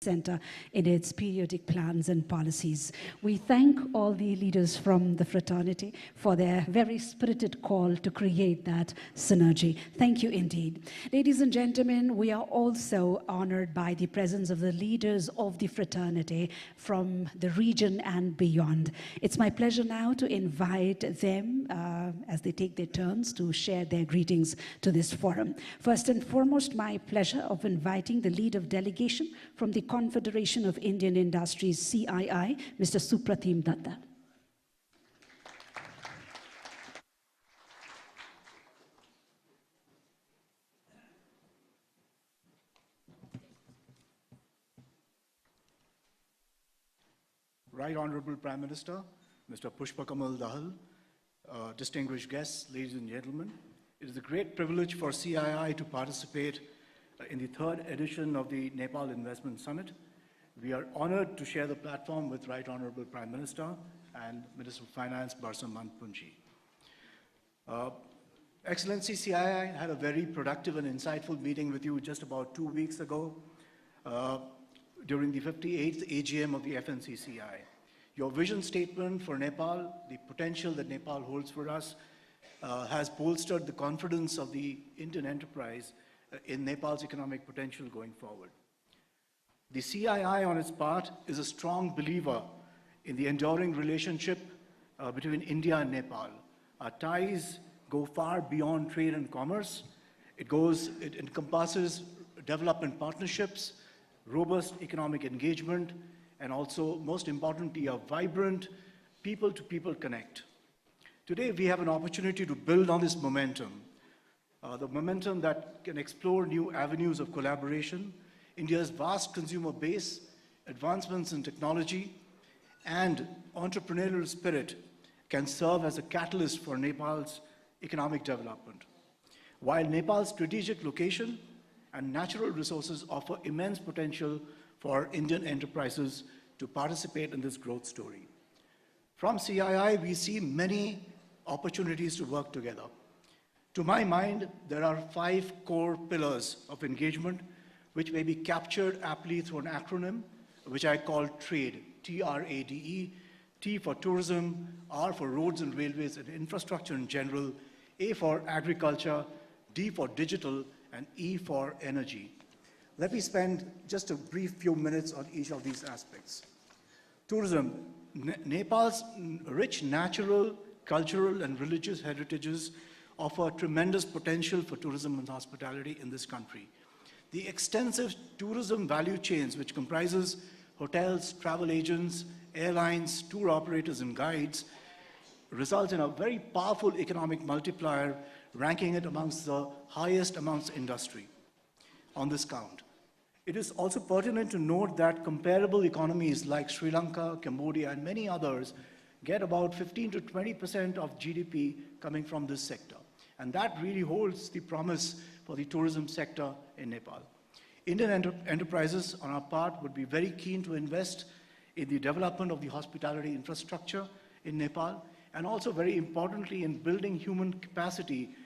center in its periodic plans and policies. We thank all the leaders from the fraternity for their very spirited call to create that synergy. Thank you indeed. Ladies and gentlemen, we are also honored by the presence of the leaders of the fraternity from the region and beyond. It's my pleasure now to invite them as they take their turns to share their greetings to this forum. First and foremost, my pleasure of inviting the lead of delegation from the Confederation of Indian Industries, CII, Mr. Supratim Datta. Right Honorable Prime Minister, Mr. Pushpakamal Dahal, distinguished guests, ladies and gentlemen, it is a great privilege for CII to participate in the third edition of the Nepal Investment Summit. We are honored to share the platform with Right Honorable Prime Minister and Minister of Finance, Barsaman Punji. Excellency, CII had a very productive and insightful meeting with you just about 2 weeks ago during the 58th AGM of the FNCCI. Your vision statement for Nepal, the potential that Nepal holds for us, has bolstered the confidence of the Indian enterprise in Nepal's economic potential going forward. The CII, on its part, is a strong believer in the enduring relationship between India and Nepal. Our ties go far beyond trade and commerce. It encompasses development partnerships, robust economic engagement, and also, most importantly, a vibrant people-to-people connect. Today, we have an opportunity to build on this momentum, the momentum that can explore new avenues of collaboration, India's vast consumer base, advancements in technology, and entrepreneurial spirit can serve as a catalyst for Nepal's economic development. While Nepal's strategic location and natural resources offer immense potential for Indian enterprises to participate in this growth story. From CII, we see many opportunities to work together. To my mind, there are 5 core pillars of engagement which may be captured aptly through an acronym, which I call TRADE, T-R-A-D-E, T for tourism, R for roads and railways and infrastructure in general, A for agriculture, D for digital, and E for energy. Let me spend just a brief few minutes on each of these aspects. Tourism. Nepal's rich natural, cultural, and religious heritages offer tremendous potential for tourism and hospitality in this country. The extensive tourism value chains, which comprises hotels, travel agents, airlines, tour operators, and guides, result in a very powerful economic multiplier, ranking it amongst the highest amongst industry on this count. It is also pertinent to note that comparable economies like Sri Lanka, Cambodia, and many others get about 15 to 20% of GDP coming from this sector. And that really holds the promise for the tourism sector in Nepal. Indian enterprises, on our part, would be very keen to invest in the development of the hospitality infrastructure in Nepal, and also very importantly in building human capacity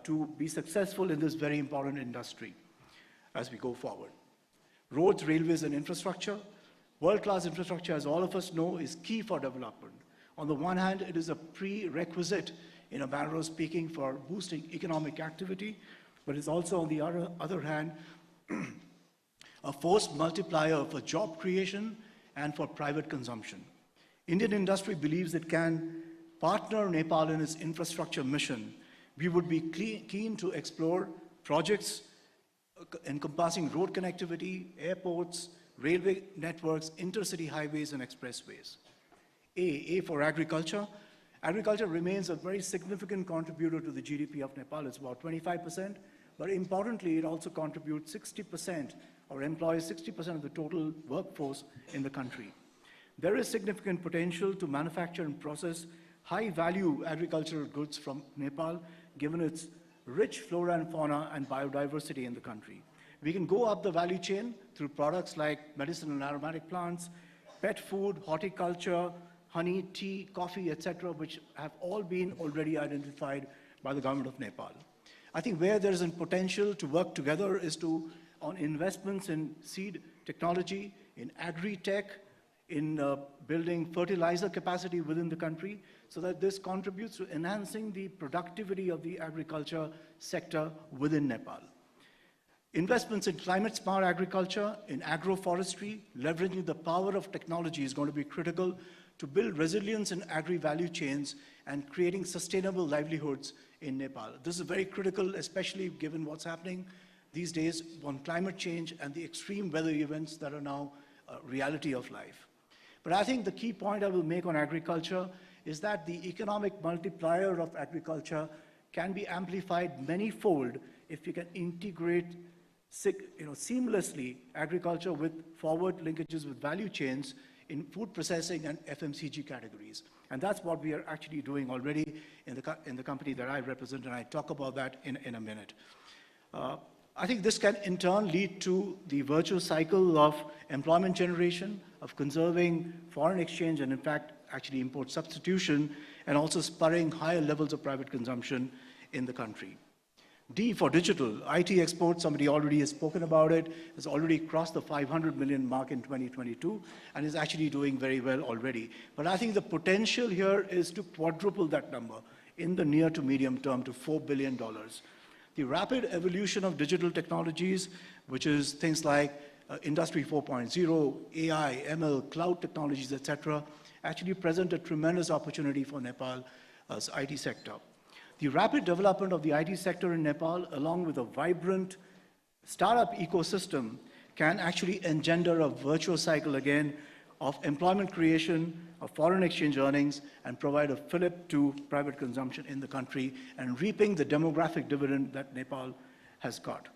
to be successful in this very important industry as we go forward. Roads, railways, and infrastructure. World-class infrastructure, as all of us know, is key for development. On the one hand, it is a prerequisite, in a manner of speaking, for boosting economic activity, but it's also, on the other hand, a force multiplier for job creation and for private consumption. Indian industry believes it can partner Nepal in its infrastructure mission. We would be keen to explore projects encompassing road connectivity, airports, railway networks, intercity highways, and expressways. A for agriculture. Agriculture remains a very significant contributor to the GDP of Nepal. It's about 25%, but importantly, it also contributes 60% or employs 60% of the total workforce in the country. There is significant potential to manufacture and process high-value agricultural goods from Nepal, given its rich flora and fauna and biodiversity in the country. We can go up the value chain through products like medicinal and aromatic plants, pet food, horticulture, honey, tea, coffee, etc., which have all been already identified by the government of Nepal. I think where there is a potential to work together is on investments in seed technology, in agri-tech, in building fertilizer capacity within the country, so that this contributes to enhancing the productivity of the agriculture sector within Nepal. Investments in climate-smart agriculture, in agroforestry, leveraging the power of technology is going to be critical to build resilience in agri-value chains and creating sustainable livelihoods in Nepal. This is very critical, especially given what's happening these days on climate change and the extreme weather events that are now a reality of life. But I think the key point I will make on agriculture is that the economic multiplier of agriculture can be amplified many-fold if we can integrate seamlessly agriculture with forward linkages with value chains in food processing and FMCG categories. And that's what we are actually doing already in the company that I represent, and I talk about that in a minute. I think this can in turn lead to the virtuous cycle of employment generation, of conserving foreign exchange, and in fact, actually import substitution, and also spurring higher levels of private consumption in the country. D for digital, IT exports, somebody already has spoken about it, has already crossed the 500 million mark in 2022 and is actually doing very well already. But I think the potential here is to quadruple that number in the near to medium term to $4 billion. The rapid evolution of digital technologies, which is things like Industry 4.0, AI, ML, cloud technologies, etc., actually present a tremendous opportunity for Nepal's IT sector. The rapid development of the IT sector in Nepal, along with a vibrant startup ecosystem, can actually engender a virtuous cycle again of employment creation, of foreign exchange earnings, and provide a fillip to private consumption in the country and reaping the demographic dividend that Nepal has got.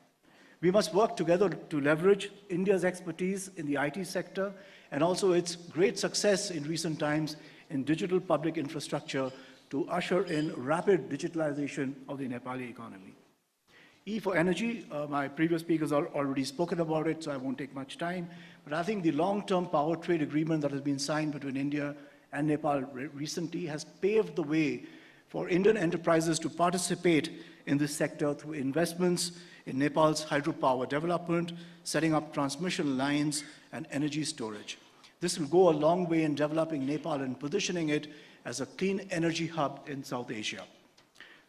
We must work together to leverage India's expertise in the IT sector and also its great success in recent times in digital public infrastructure to usher in rapid digitalization of the Nepali economy. E for energy, my previous speakers have already spoken about it, so I won't take much time. But I think the long-term power trade agreement that has been signed between India and Nepal recently has paved the way for Indian enterprises to participate in this sector through investments in Nepal's hydropower development, setting up transmission lines, and energy storage. This will go a long way in developing Nepal and positioning it as a clean energy hub in South Asia.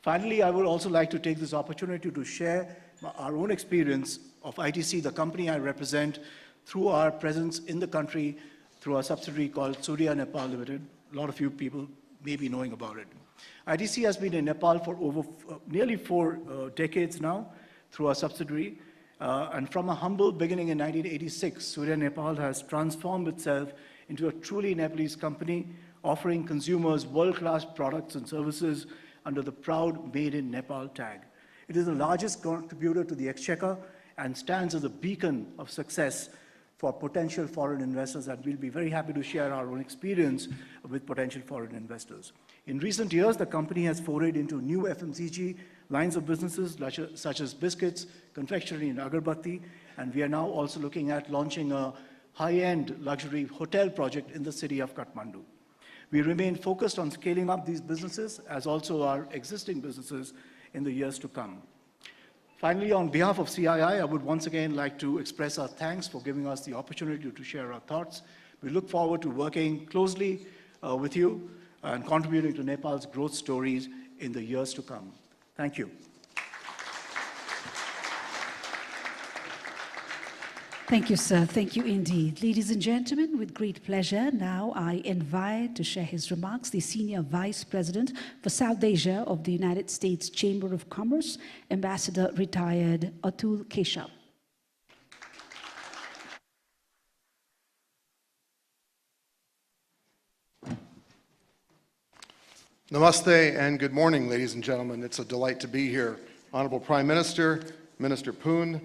Finally, I would also like to take this opportunity to share our own experience of ITC, the company I represent, through our presence in the country through a subsidiary called Surya Nepal Limited. A lot of you people may be knowing about it. ITC has been in Nepal for over nearly 4 decades now through our subsidiary. And from a humble beginning in 1986, Surya Nepal has transformed itself into a truly Nepalese company offering consumers world-class products and services under the proud Made in Nepal tag. It is the largest contributor to the exchequer and stands as a beacon of success for potential foreign investors, and we'll be very happy to share our own experience with potential foreign investors. In recent years, the company has forayed into new FMCG lines of businesses such as biscuits, confectionery, and agarbatti, and we are now also looking at launching a high-end luxury hotel project in the city of Kathmandu. We remain focused on scaling up these businesses as also our existing businesses in the years to come. Finally, on behalf of CII, I would once again like to express our thanks for giving us the opportunity to share our thoughts. We look forward to working closely with you and contributing to Nepal's growth stories in the years to come. Thank you. Thank you, sir. Thank you indeed. Ladies and gentlemen, with great pleasure, now I invite to share his remarks the Senior Vice President for South Asia of the United States Chamber of Commerce, Ambassador Retired Atul Keshav. Namaste and good morning, ladies and gentlemen. It's a delight to be here. Honorable Prime Minister, Minister Poon,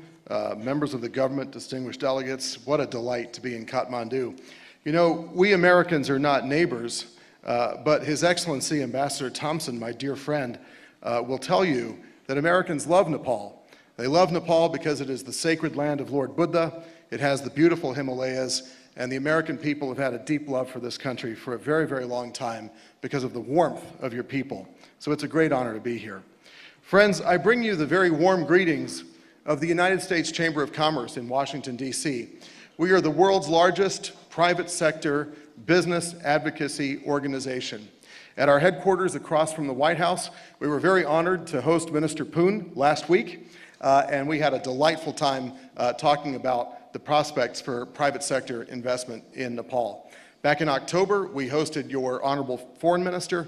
members of the government, distinguished delegates, what a delight to be in Kathmandu. You know, we Americans are not neighbors, but His Excellency Ambassador Thompson, my dear friend, will tell you that Americans love Nepal. They love Nepal because it is the sacred land of Lord Buddha, it has the beautiful Himalayas, and the American people have had a deep love for this country for a very, very long time because of the warmth of your people. So it's a great honor to be here. Friends, I bring you the very warm greetings of the United States Chamber of Commerce in Washington, D.C. We are the world's largest private sector business advocacy organization. At our headquarters across from the White House, we were very honored to host Minister Poon last week, and we had a delightful time talking about the prospects for private sector investment in Nepal. Back in October, we hosted your Honorable Foreign Minister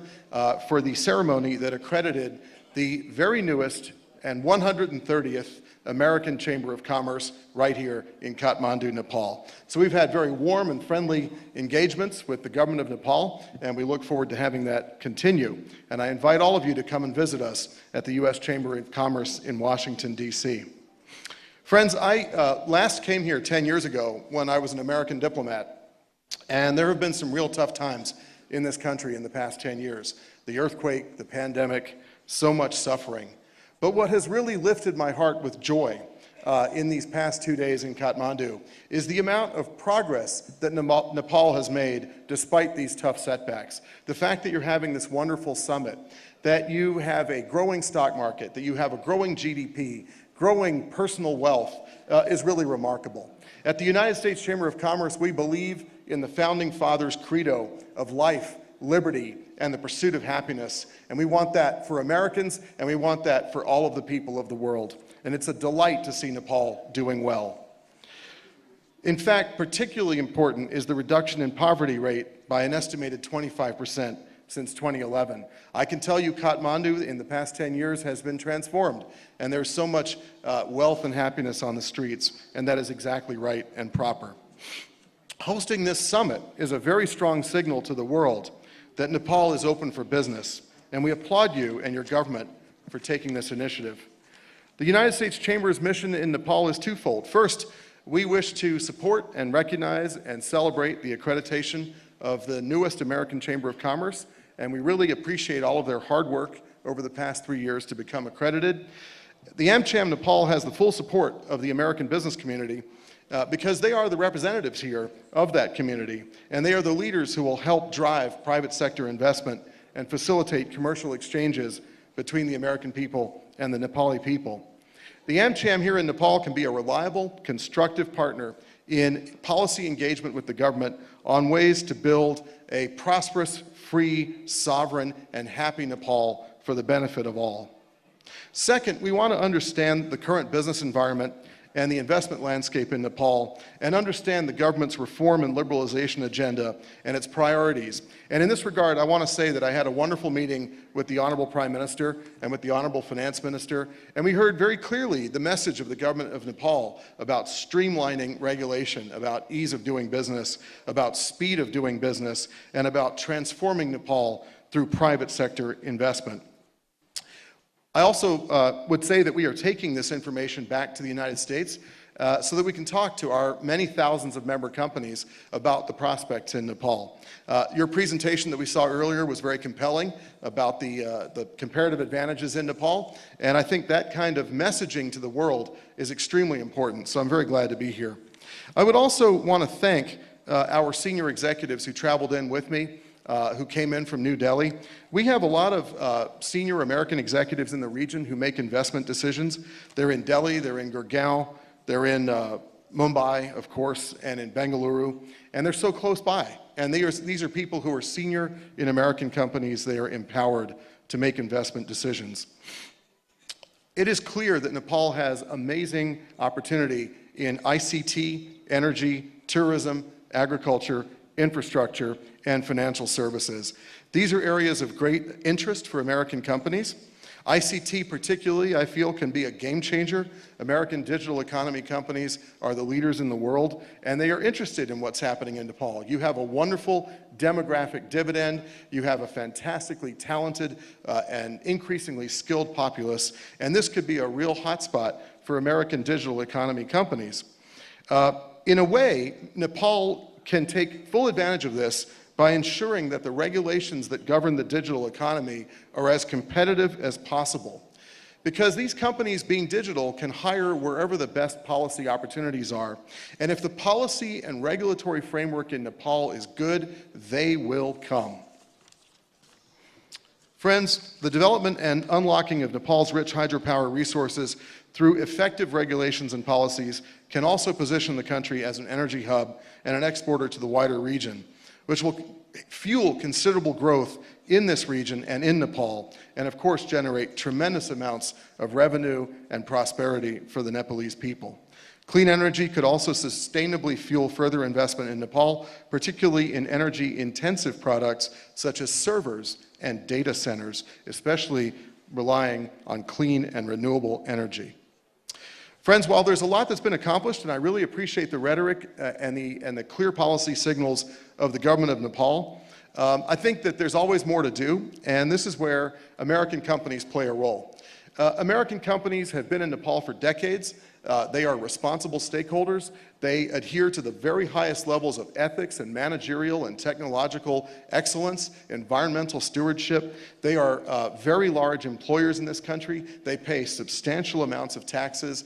for the ceremony that accredited the very newest and 130th American Chamber of Commerce right here in Kathmandu, Nepal. So we've had very warm and friendly engagements with the government of Nepal, and we look forward to having that continue. And I invite all of you to come and visit us at the U.S. Chamber of Commerce in Washington, D.C. Friends, I last came here 10 years ago when I was an American diplomat, and there have been some real tough times in this country in the past 10 years. The earthquake, the pandemic, so much suffering. But what has really lifted my heart with joy in these past 2 days in Kathmandu is the amount of progress that Nepal has made despite these tough setbacks. The fact that you're having this wonderful summit, that you have a growing stock market, that you have a growing GDP, growing personal wealth is really remarkable. At the United States Chamber of Commerce, we believe in the Founding Fathers' credo of life, liberty, and the pursuit of happiness. And we want that for Americans, and we want that for all of the people of the world. And it's a delight to see Nepal doing well. In fact, particularly important is the reduction in poverty rate by an estimated 25% since 2011. I can tell you Kathmandu in the past 10 years has been transformed, and there's so much wealth and happiness on the streets, and that is exactly right and proper. Hosting this summit is a very strong signal to the world that Nepal is open for business, and we applaud you and your government for taking this initiative. The United States Chamber's mission in Nepal is twofold. First, we wish to support and recognize and celebrate the accreditation of the newest American Chamber of Commerce, and we really appreciate all of their hard work over the past 3 years to become accredited. The AmCham Nepal has the full support of the American business community because they are the representatives here of that community, and they are the leaders who will help drive private sector investment and facilitate commercial exchanges between the American people and the Nepali people. The AmCham here in Nepal can be a reliable, constructive partner in policy engagement with the government on ways to build a prosperous, free, sovereign, and happy Nepal for the benefit of all. Second, we want to understand the current business environment and the investment landscape in Nepal, and understand the government's reform and liberalization agenda and its priorities. And in this regard, I want to say that I had a wonderful meeting with the Honorable Prime Minister and with the Honorable Finance Minister, and we heard very clearly the message of the government of Nepal about streamlining regulation, about ease of doing business, about speed of doing business, and about transforming Nepal through private sector investment. I also would say that we are taking this information back to the United States so that we can talk to our many thousands of member companies about the prospects in Nepal. Your presentation that we saw earlier was very compelling about the comparative advantages in Nepal, and I think that kind of messaging to the world is extremely important, so I'm very glad to be here. I would also want to thank our senior executives who traveled in with me, who came in from New Delhi. We have a lot of senior American executives in the region who make investment decisions. They're in Delhi, they're in Gurgaon, they're in Mumbai, of course, and in Bengaluru, and they're so close by. And these are people who are senior in American companies. They are empowered to make investment decisions. It is clear that Nepal has amazing opportunity in ICT, energy, tourism, agriculture, infrastructure, and financial services. These are areas of great interest for American companies. ICT particularly, I feel, can be a game changer. American digital economy companies are the leaders in the world, and they are interested in what's happening in Nepal. You have a wonderful demographic dividend. You have a fantastically talented and increasingly skilled populace, and this could be a real hotspot for American digital economy companies. In a way, Nepal can take full advantage of this by ensuring that the regulations that govern the digital economy are as competitive as possible. Because these companies, being digital, can hire wherever the best policy opportunities are. And if the policy and regulatory framework in Nepal is good, they will come. Friends, the development and unlocking of Nepal's rich hydropower resources through effective regulations and policies can also position the country as an energy hub and an exporter to the wider region, which will fuel considerable growth in this region and in Nepal, and of course generate tremendous amounts of revenue and prosperity for the Nepalese people. Clean energy could also sustainably fuel further investment in Nepal, particularly in energy-intensive products such as servers and data centers, especially relying on clean and renewable energy. Friends, while there's a lot that's been accomplished, and I really appreciate the rhetoric and the clear policy signals of the government of Nepal, I think that there's always more to do, and this is where American companies play a role. American companies have been in Nepal for decades. They are responsible stakeholders. They adhere to the very highest levels of ethics and managerial and technological excellence, environmental stewardship. They are very large employers in this country. They pay substantial amounts of taxes.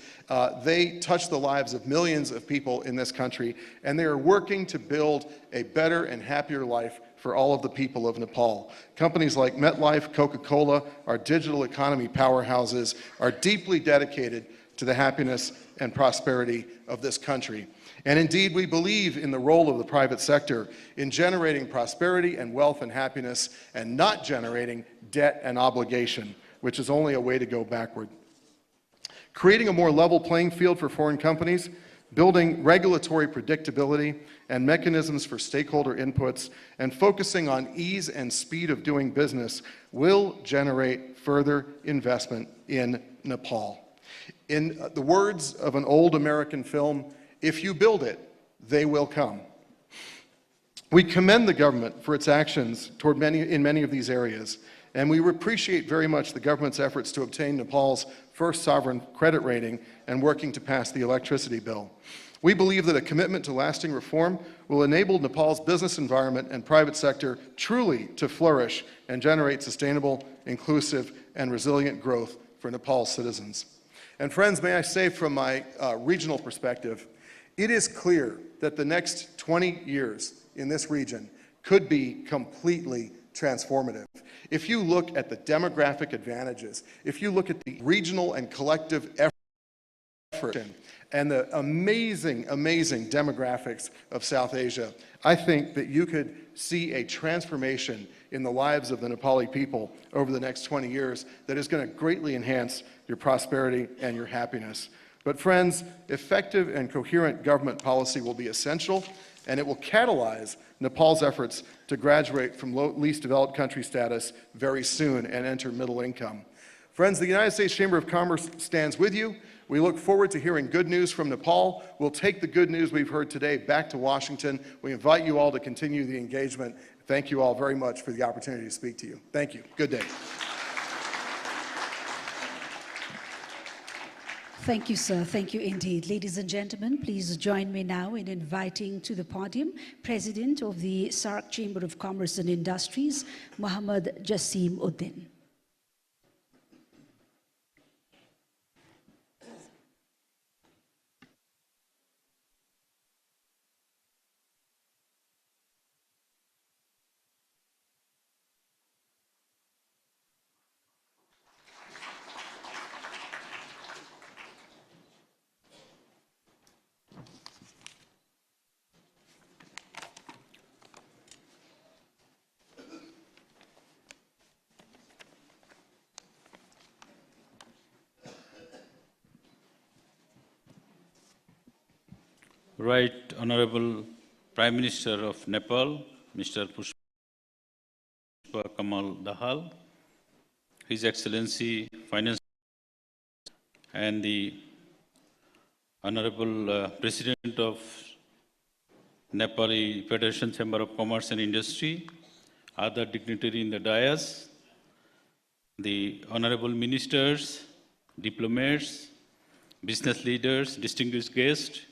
They touch the lives of millions of people in this country, and they are working to build a better and happier life for all of the people of Nepal. Companies like MetLife, Coca-Cola, our digital economy powerhouses are deeply dedicated to the happiness and prosperity of this country. And indeed, we believe in the role of the private sector in generating prosperity and wealth and happiness and not generating debt and obligation, which is only a way to go backward. Creating a more level playing field for foreign companies, building regulatory predictability and mechanisms for stakeholder inputs, and focusing on ease and speed of doing business will generate further investment in Nepal. In the words of an old American film, if you build it, they will come. We commend the government for its actions in many of these areas, and we appreciate very much the government's efforts to obtain Nepal's first sovereign credit rating and working to pass the electricity bill. We believe that a commitment to lasting reform will enable Nepal's business environment and private sector truly to flourish and generate sustainable, inclusive, and resilient growth for Nepal's citizens. And friends, may I say from my regional perspective, it is clear that the next 20 years in this region could be completely transformative. If you look at the demographic advantages, if you look at the regional and collective effort and the amazing, amazing demographics of South Asia, I think that you could see a transformation in the lives of the Nepali people over the next 20 years that is going to greatly enhance your prosperity and your happiness. But friends, effective and coherent government policy will be essential, and it will catalyze Nepal's efforts to graduate from least developed country status very soon and enter middle income. Friends, the United States Chamber of Commerce stands with you. We look forward to hearing good news from Nepal. We'll take the good news we've heard today back to Washington. We invite you all to continue the engagement. Thank you all very much for the opportunity to speak to you. Thank you. Good day. Thank you, sir. Thank you indeed. Ladies and gentlemen, please join me now in inviting to the podium President of the SAARC Chamber of Commerce and Industries, Mohammad Jassim Uddin. Right Honorable Prime Minister of Nepal, Mr. Pushpa Kamal Dahal, His Excellency Finance and the Honorable President of Nepali Federation Chamber of Commerce and Industry, other dignitaries in the dais, the Honorable Ministers, diplomats, business leaders, distinguished guests,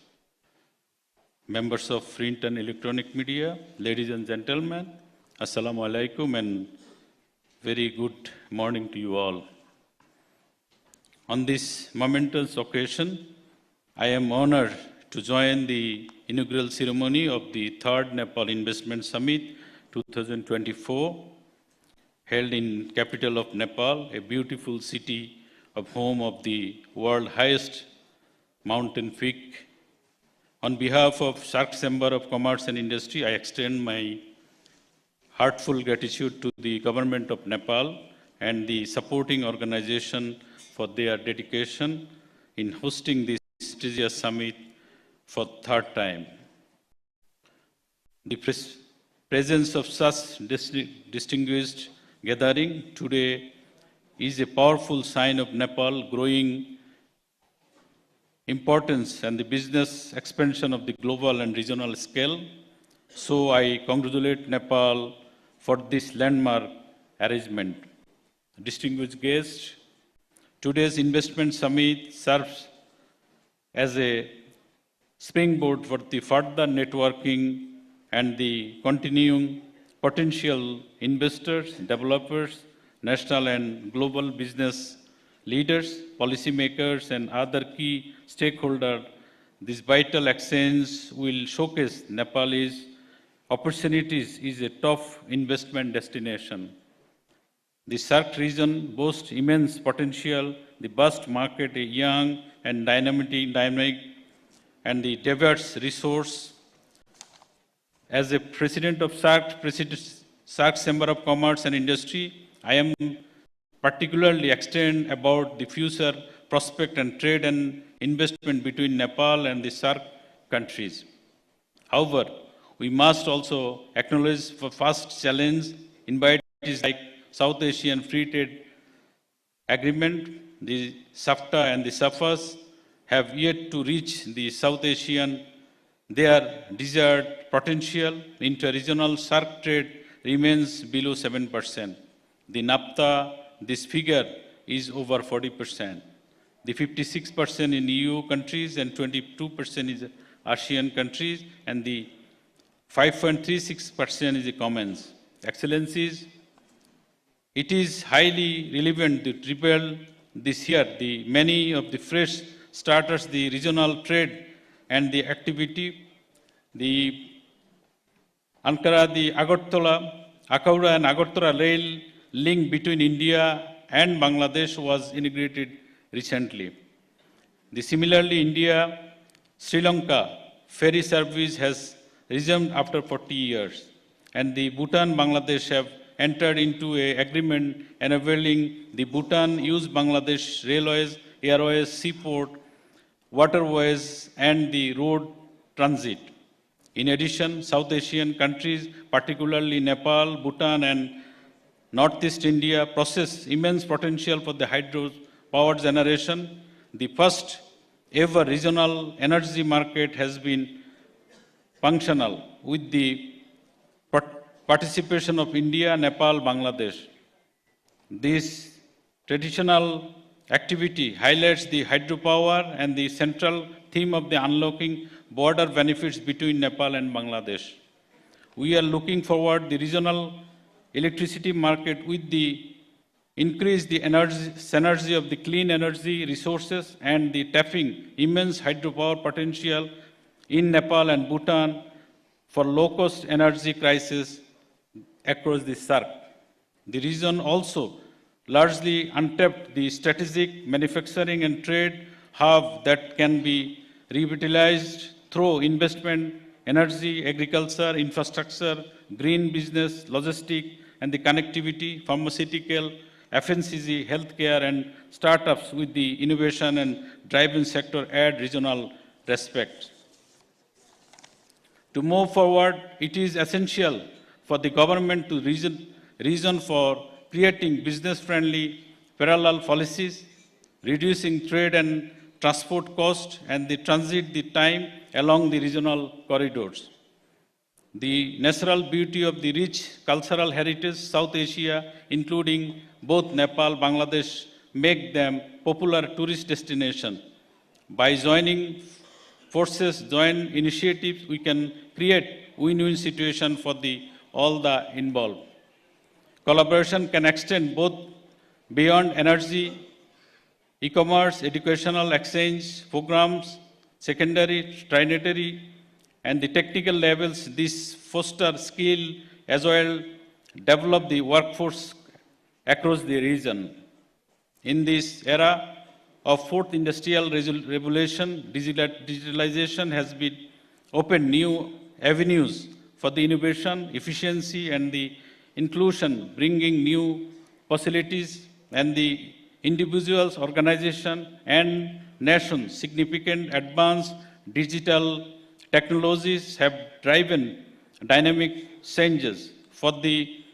members of print and electronic media, ladies and gentlemen, Assalamu alaikum and very good morning to you all. On this momentous occasion, I am honored to join the inaugural ceremony of the 3rd Nepal Investment Summit 2024, held in capital of Nepal, a beautiful city of home of the world highest mountain peak. On behalf of Shark Chamber of Commerce and Industry, I extend my heartfelt gratitude to the government of Nepal and the supporting organization for their dedication in hosting this prestigious summit for third time. The presence of such distinguished gathering today is a powerful sign of Nepal growing importance and the business expansion of the global and regional scale. So I congratulate Nepal for this landmark arrangement. Distinguished guests, today's investment summit serves as a springboard for the further networking and the continuing potential investors, developers, national and global business leaders, policymakers, and other key stakeholders. This vital exchange will showcase Nepal's opportunities as a top investment destination. The SAARC region boasts immense potential, the vast market, a young and dynamic and the diverse resource. As a president of SAARC Chamber of Commerce and Industry, I am particularly excited about the future prospect and trade and investment between Nepal and the SAARC countries. However, we must also acknowledge the first challenge invite like South Asian Free Trade Agreement, the SAFTA and the SAFAs have yet to reach the South Asian, their desired potential. Inter-regional SAARC trade remains below 7%. The NAFTA, this figure is over 40%. The 56% in EU countries and 22% is ASEAN countries, and the 5.36% is the Commons. Excellencies, it is highly relevant to triple this year many of the fresh starters, the regional trade and the activity, the Ankara, the Akaura and Agartala rail link between India and Bangladesh was integrated recently. Similarly, India, Sri Lanka ferry service has resumed after 40 years, and the Bhutan, Bangladesh have entered into an agreement enabling the Bhutan use Bangladesh railways, airways, seaport, waterways, and the road transit. In addition, South Asian countries, particularly Nepal, Bhutan, and Northeast India, possess immense potential for the hydro power generation. The first ever regional energy market has been functional with the participation of India, Nepal, Bangladesh. This traditional activity highlights the hydropower and the central theme of the unlocking border benefits between Nepal and Bangladesh. We are looking forward the regional electricity market with the increase the energy synergy of the clean energy resources and the tapping immense hydropower potential in Nepal and Bhutan for low-cost energy crisis across the SAARC. The region also largely untapped the strategic manufacturing and trade hub that can be revitalized through investment, energy, agriculture, infrastructure, green business, logistics, and the connectivity, pharmaceutical, FMCG, healthcare, and startups with the innovation and driving sector add regional respect. To move forward, it is essential for the government to reason for creating business-friendly parallel policies, reducing trade and transport costs, and the transit the time along the regional corridors. The natural beauty of the rich cultural heritage South Asia, including both Nepal, Bangladesh, make them popular tourist destination. By joining forces, joint initiatives, we can create win-win situation for all the involved. Collaboration can extend both beyond energy, e-commerce, educational exchange programs, secondary, tertiary, and the technical levels. This foster skill as well develop the workforce across the region. In this era of fourth industrial revolution, digitalization has been opened new avenues for the innovation, efficiency, and the inclusion, bringing new possibilities and the individuals, organizations, and nations. Significant advanced digital technologies have driven dynamic changes for the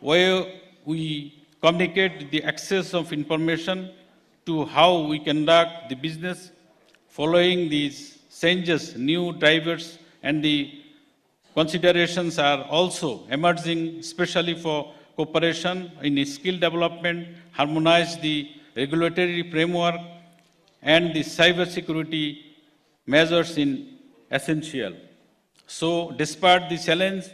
way we communicate, the access of information, to how we conduct the business. Following these changes, new drivers and the considerations are also emerging, especially for cooperation in skill development, harmonize the regulatory framework, and the cyber security measures in essential. So, despite the challenge,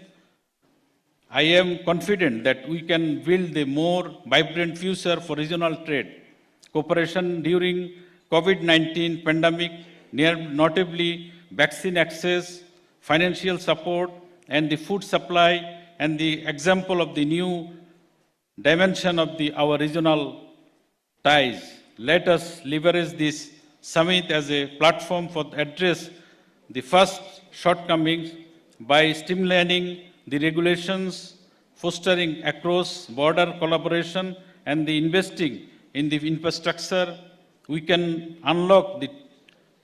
I am confident that we can build a more vibrant future for regional trade. Cooperation during COVID-19 pandemic, notably vaccine access, financial support, and the food supply, and the example of the new dimension of our regional ties. Let us leverage this summit as a platform for address the first shortcomings by streamlining the regulations, fostering across-border collaboration, and the investing in the infrastructure. We can unlock the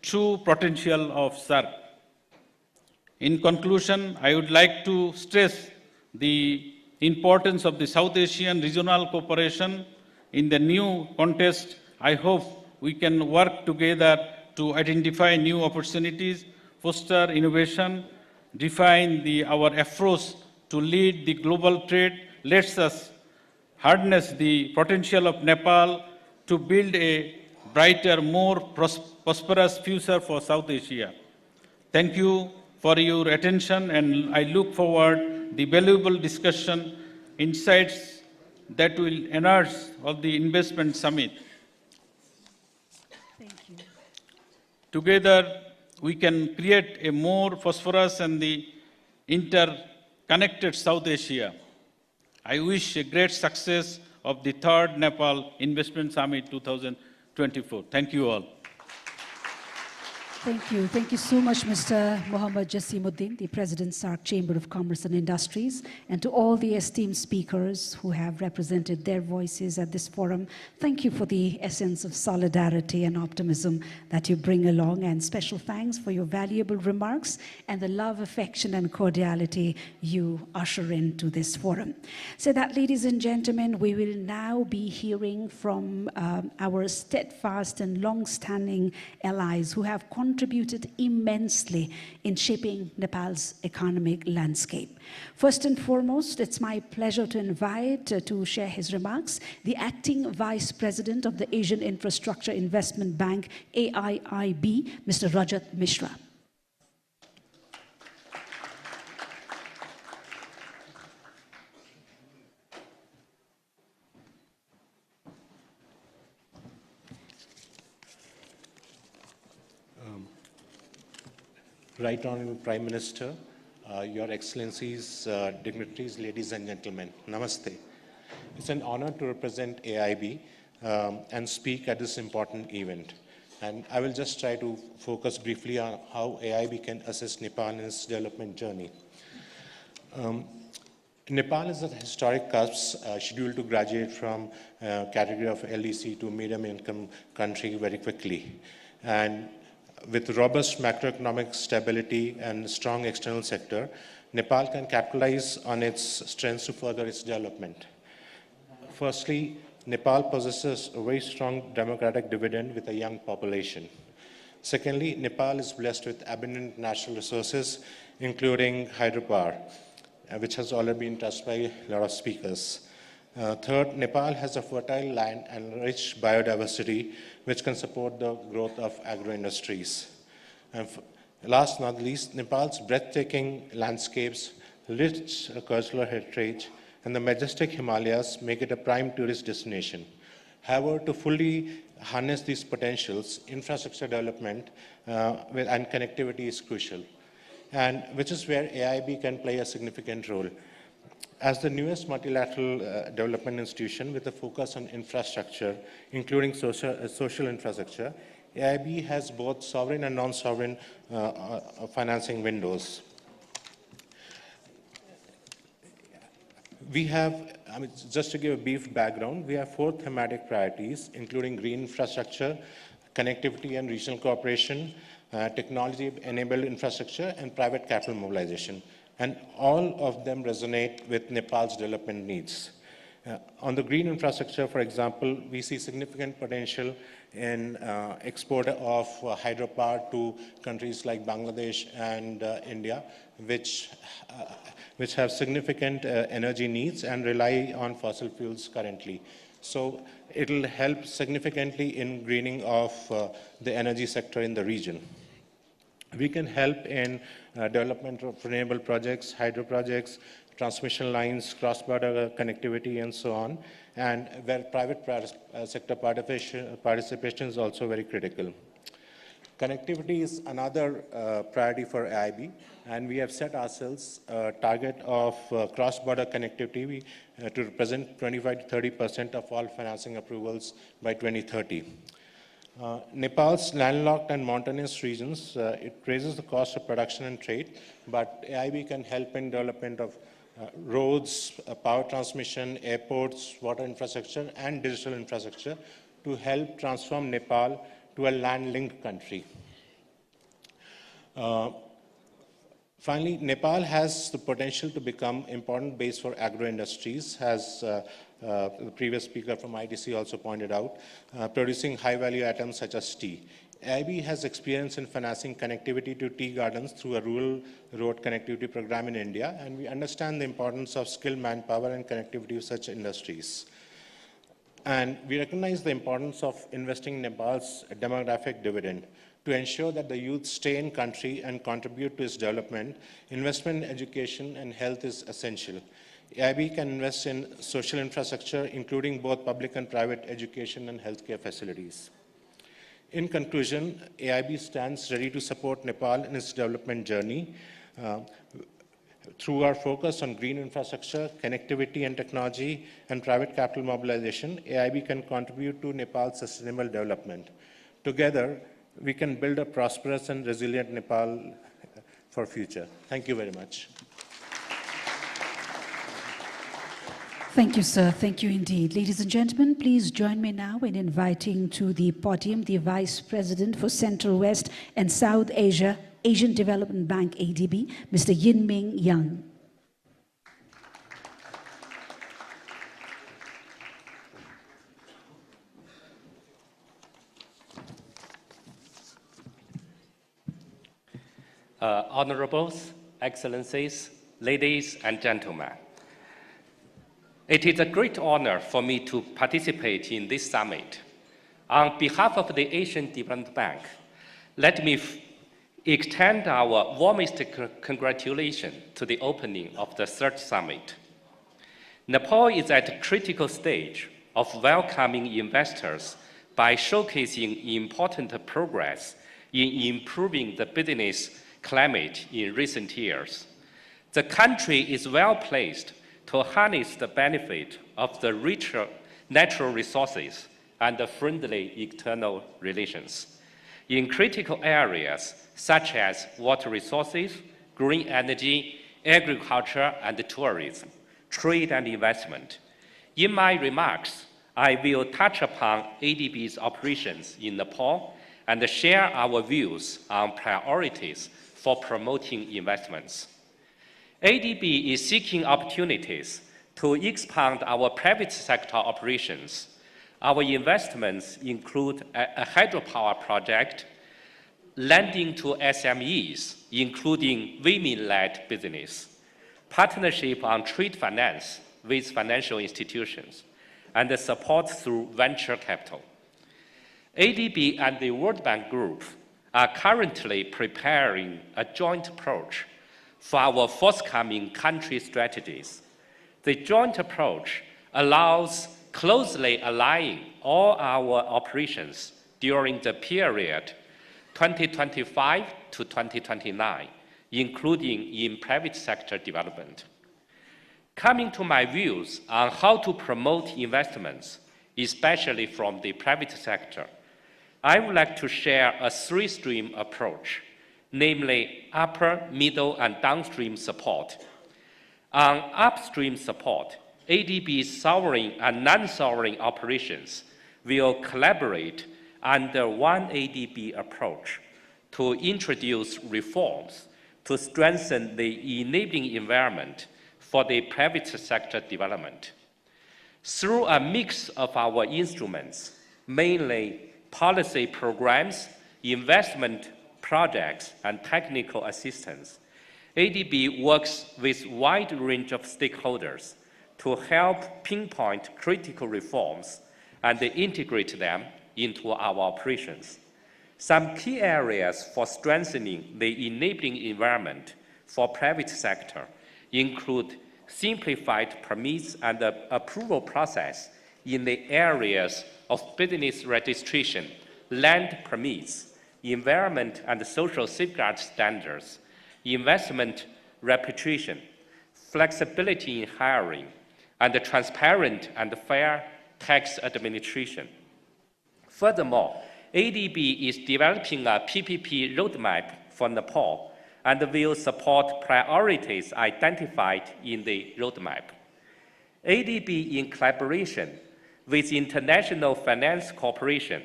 true potential of SARC. In conclusion, I would like to stress the importance of the South Asian regional cooperation. In the new context, I hope we can work together to identify new opportunities, foster innovation, define our approach to lead the global trade. Let us harness the potential of Nepal to build a brighter, more prosperous future for South Asia. Thank you for your attention, and I look forward the valuable discussion, insights that will enhance of the investment summit. Thank you. Together, we can create a more prosperous and the interconnected South Asia. I wish a great success of the third Nepal Investment Summit 2024. Thank you all. Thank you. Thank you so much, Mr. Mohammad Jasimuddin, the President, SARC Chamber of Commerce and Industries, and to all the esteemed speakers who have represented their voices at this forum. Thank you for the essence of solidarity and optimism that you bring along, and special thanks for your valuable remarks and the love, affection, and cordiality you usher into this forum. So that, ladies and gentlemen, we will now be hearing from our steadfast and long-standing allies who have contributed immensely in shaping Nepal's economic landscape. First and foremost, it's my pleasure to invite to share his remarks the Acting Vice President of the Asian Infrastructure Investment Bank, AIIB, Mr. Rajat Mishra. Right Honorable Prime Minister, Your Excellencies, dignitaries, ladies and gentlemen, Namaste. It's an honor to represent AIB and speak at this important event. And I will just try to focus briefly on how AIB can assist Nepal in its development journey. Nepal is at a historic cusp, scheduled to graduate from category of LDC to medium income country very quickly. And with robust macroeconomic stability and strong external sector, Nepal can capitalize on its strengths to further its development. Firstly, Nepal possesses a very strong democratic dividend with a young population. Secondly, Nepal is blessed with abundant natural resources, including hydropower, which has already been touched by a lot of speakers. Third, Nepal has a fertile land and rich biodiversity, which can support the growth of agro-industries. And last but not least, Nepal's breathtaking landscapes, rich cultural heritage, and the majestic Himalayas make it a prime tourist destination. However, to fully harness these potentials, infrastructure development and connectivity is crucial, and which is where AIB can play a significant role. As the newest multilateral development institution with a focus on infrastructure, including social infrastructure, AIB has both sovereign and non-sovereign financing windows. We have, just to give a brief background, we have 4 thematic priorities, including green infrastructure, connectivity and regional cooperation, technology-enabled infrastructure, and private capital mobilization. And all of them resonate with Nepal's development needs. On the green infrastructure, for example, we see significant potential in export of hydropower to countries like Bangladesh and India, which have significant energy needs and rely on fossil fuels currently. So it'll help significantly in greening of the energy sector in the region. We can help in development of renewable projects, hydro projects, transmission lines, cross-border connectivity, and so on, and where private sector participation is also very critical. Connectivity is another priority for AIB, and we have set ourselves a target of cross-border connectivity to represent 25 to 30% of all financing approvals by 2030. Nepal's landlocked and mountainous regions, it raises the cost of production and trade, but AIB can help in development of roads, power transmission, airports, water infrastructure, and digital infrastructure to help transform Nepal to a land-linked country. Finally, Nepal has the potential to become an important base for agro-industries, as the previous speaker from IDC also pointed out, producing high-value items such as tea. AIB has experience in financing connectivity to tea gardens through a rural road connectivity program in India, and we understand the importance of skilled manpower and connectivity of such industries. And we recognize the importance of investing in Nepal's demographic dividend. To ensure that the youth stay in country and contribute to its development, investment in education and health is essential. AIB can invest in social infrastructure, including both public and private education and healthcare facilities. In conclusion, AIB stands ready to support Nepal in its development journey. Through our focus on green infrastructure, connectivity and technology, and private capital mobilization, AIB can contribute to Nepal's sustainable development. Together, we can build a prosperous and resilient Nepal for future. Thank you very much. Thank you, sir. Thank you indeed. Ladies and gentlemen, please join me now in inviting to the podium the Vice President for Central West and South Asia, Asian Development Bank, ADB, Mr. Yin Ming Yang. Honorables, Excellencies, ladies and gentlemen. It is a great honor for me to participate in this summit. On behalf of the Asian Development Bank, let me extend our warmest congratulations to the opening of the third summit. Nepal is at a critical stage of welcoming investors by showcasing important progress in improving the business climate in recent years. The country is well placed to harness the benefit of the richer natural resources and the friendly external relations in critical areas such as water resources, green energy, agriculture and tourism, trade and investment. In my remarks, I will touch upon ADB's operations in Nepal and share our views on priorities for promoting investments. ADB is seeking opportunities to expand our private sector operations. Our investments include a hydropower project, lending to SMEs, including women-led business, partnership on trade finance with financial institutions, and the support through venture capital. ADB and the World Bank Group are currently preparing a joint approach for our forthcoming country strategies. The joint approach allows closely aligning all our operations during the period 2025 to 2029, including in private sector development. Coming to my views on how to promote investments, especially from the private sector, I would like to share a three-stream approach, namely upper, middle, and downstream support. On upstream support, ADB's sovereign and non-sovereign operations will collaborate under one ADB approach to introduce reforms to strengthen the enabling environment for the private sector development. Through a mix of our instruments, mainly policy programs, investment projects, and technical assistance, ADB works with a wide range of stakeholders to help pinpoint critical reforms and integrate them into our operations. Some key areas for strengthening the enabling environment for private sector include simplified permits and approval process in the areas of business registration, land permits, environment and social safeguard standards, investment repatriation, flexibility in hiring, and transparent and fair tax administration. Furthermore, ADB is developing a PPP roadmap for Nepal and will support priorities identified in the roadmap. ADB, in collaboration with International Finance Corporation,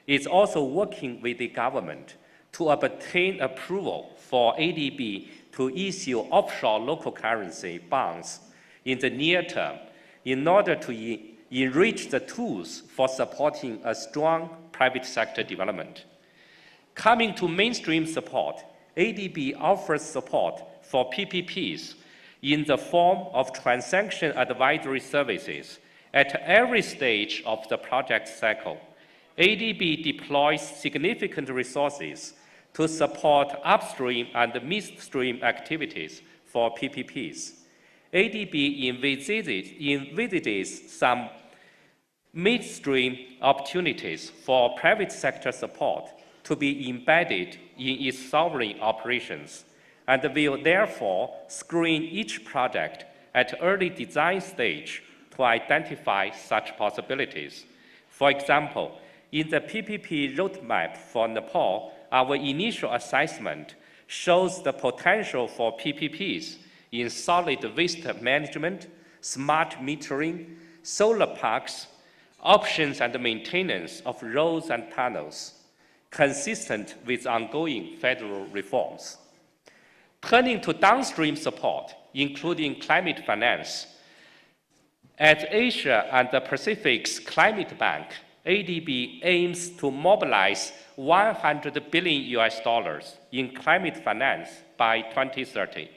is also working with the government to obtain approval for ADB to issue offshore local currency bonds in the near term in order to enrich the tools for supporting a strong private sector development. Coming to mainstream support, ADB offers support for PPPs in the form of transaction advisory services at every stage of the project cycle. ADB deploys significant resources to support upstream and midstream activities for PPPs. ADB envisages some midstream opportunities for private sector support to be embedded in its sovereign operations, and will therefore screen each project at early design stage to identify such possibilities. For example, in the PPP roadmap for Nepal, our initial assessment shows the potential for PPPs in solid waste management, smart metering, solar parks, options and maintenance of roads and tunnels, consistent with ongoing federal reforms. Turning to downstream support, including climate finance, at Asia and the Pacific's Climate Bank, ADB aims to mobilize $100 billion in climate finance by 2030,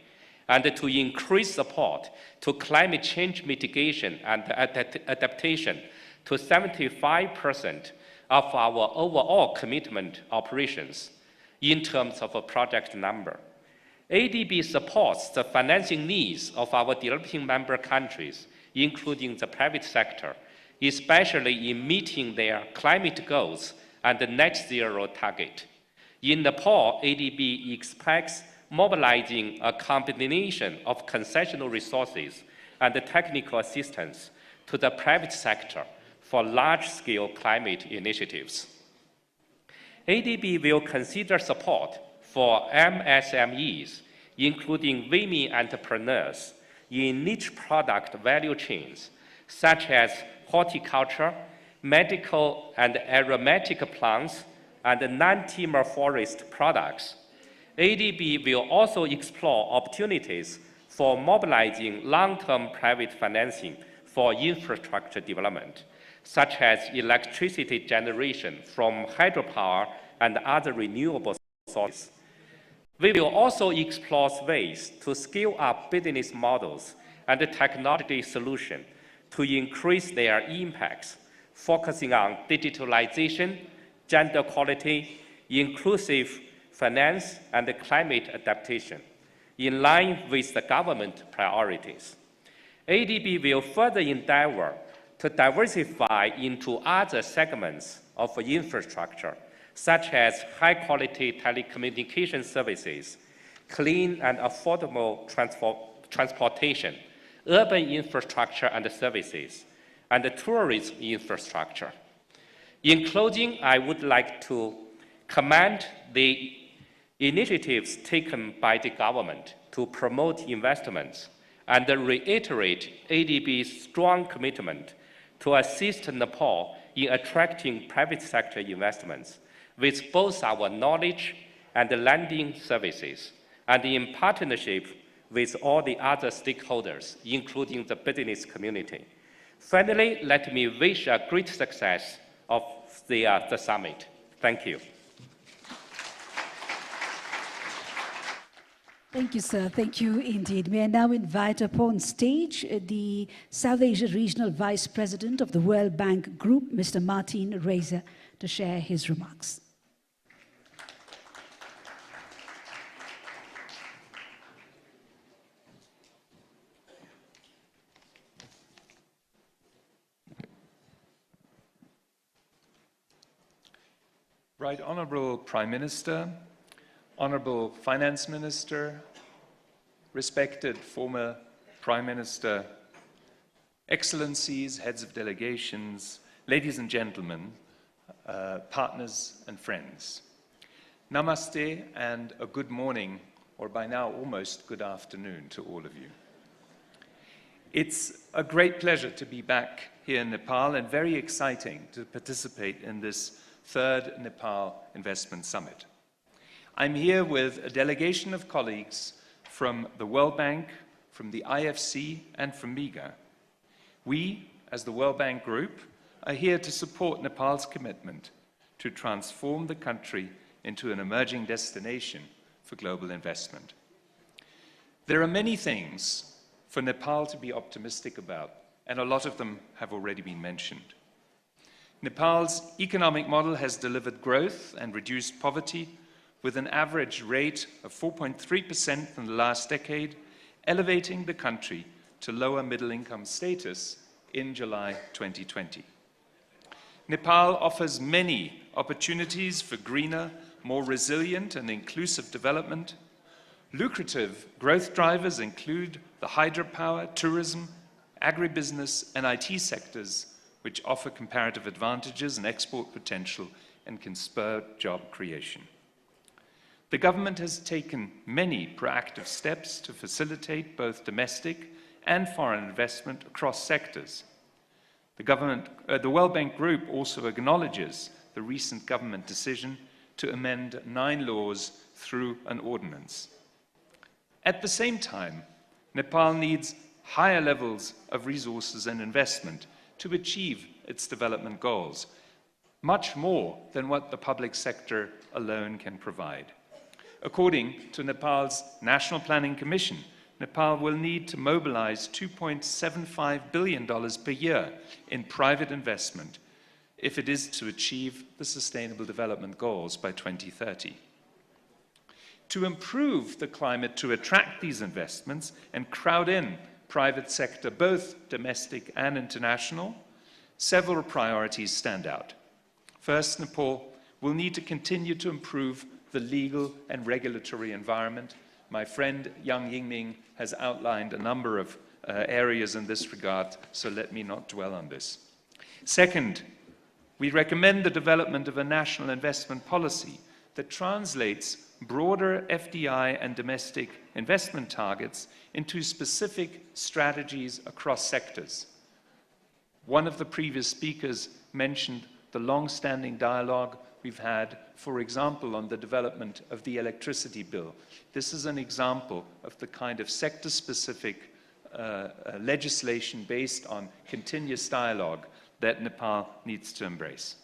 and to increase support to climate change mitigation and adaptation to 75% of our overall commitment operations in terms of a project number. ADB supports the financing needs of our developing member countries, including the private sector, especially in meeting their climate goals and the net zero target. In Nepal, ADB expects mobilizing a combination of concessional resources and technical assistance to the private sector for large-scale climate initiatives. ADB will consider support for MSMEs, including women entrepreneurs, in niche product value chains, such as horticulture, medical and aromatic plants, and non-timber forest products. ADB will also explore opportunities for mobilizing long-term private financing for infrastructure development, such as electricity generation from hydropower and other renewable sources. We will also explore ways to scale up business models and technology solutions to increase their impacts, focusing on digitalization, gender equality, inclusive finance, and climate adaptation, in line with the government priorities. ADB will further endeavor to diversify into other segments of infrastructure, such as high-quality telecommunication services, clean and affordable transportation, urban infrastructure and services, and tourism infrastructure. In closing, I would like to commend the initiatives taken by the government to promote investments and reiterate ADB's strong commitment to assist Nepal in attracting private sector investments with both our knowledge and lending services, and in partnership with all the other stakeholders, including the business community. Finally, let me wish a great success of the summit. Thank you. Thank you, sir. Thank you indeed. May I now invite upon stage the South Asia Regional Vice President of the World Bank Group, Mr. Martin Reiser, to share his remarks. Right Honourable Prime Minister, Honourable Finance Minister, respected former Prime Minister, Excellencies, heads of delegations, ladies and gentlemen, partners and friends. Namaste and a good morning, or by now almost good afternoon to all of you. It's a great pleasure to be back here in Nepal and very exciting to participate in this third Nepal Investment Summit. I'm here with a delegation of colleagues from the World Bank, from the IFC, and from MIGA. We, as the World Bank Group, are here to support Nepal's commitment to transform the country into an emerging destination for global investment. There are many things for Nepal to be optimistic about, and a lot of them have already been mentioned. Nepal's economic model has delivered growth and reduced poverty with an average rate of 4.3% in the last decade, elevating the country to lower middle-income status in July 2020. Nepal offers many opportunities for greener, more resilient and inclusive development. Lucrative growth drivers include the hydropower, tourism, agribusiness and IT sectors, which offer comparative advantages and export potential and can spur job creation. The government has taken many proactive steps to facilitate both domestic and foreign investment across sectors. The World Bank Group also acknowledges the recent government decision to amend 9 laws through an ordinance. At the same time, Nepal needs higher levels of resources and investment to achieve its development goals, much more than what the public sector alone can provide. According to Nepal's National Planning Commission, Nepal will need to mobilize $2.75 billion per year in private investment if it is to achieve the Sustainable Development Goals by 2030. To improve the climate to attract these investments and crowd in private sector, both domestic and international, several priorities stand out. First, Nepal will need to continue to improve the legal and regulatory environment. My friend Yang Yingming has outlined a number of areas in this regard, so let me not dwell on this. Second, we recommend the development of a national investment policy that translates broader FDI and domestic investment targets into specific strategies across sectors. One of the previous speakers mentioned the long-standing dialogue we've had, for example, on the development of the electricity bill. This is an example of the kind of sector-specific legislation based on continuous dialogue that Nepal needs to embrace.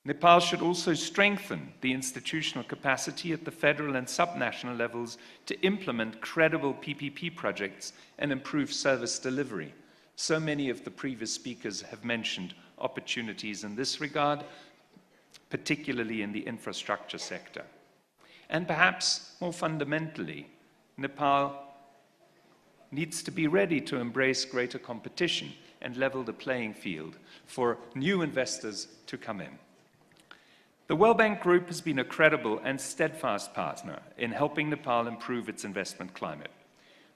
Nepal should also strengthen the institutional capacity at the federal and subnational levels to implement credible PPP projects and improve service delivery. So many of the previous speakers have mentioned opportunities in this regard, particularly in the infrastructure sector. And perhaps more fundamentally, Nepal needs to be ready to embrace greater competition and level the playing field for new investors to come in. The World Bank Group has been a credible and steadfast partner in helping Nepal improve its investment climate.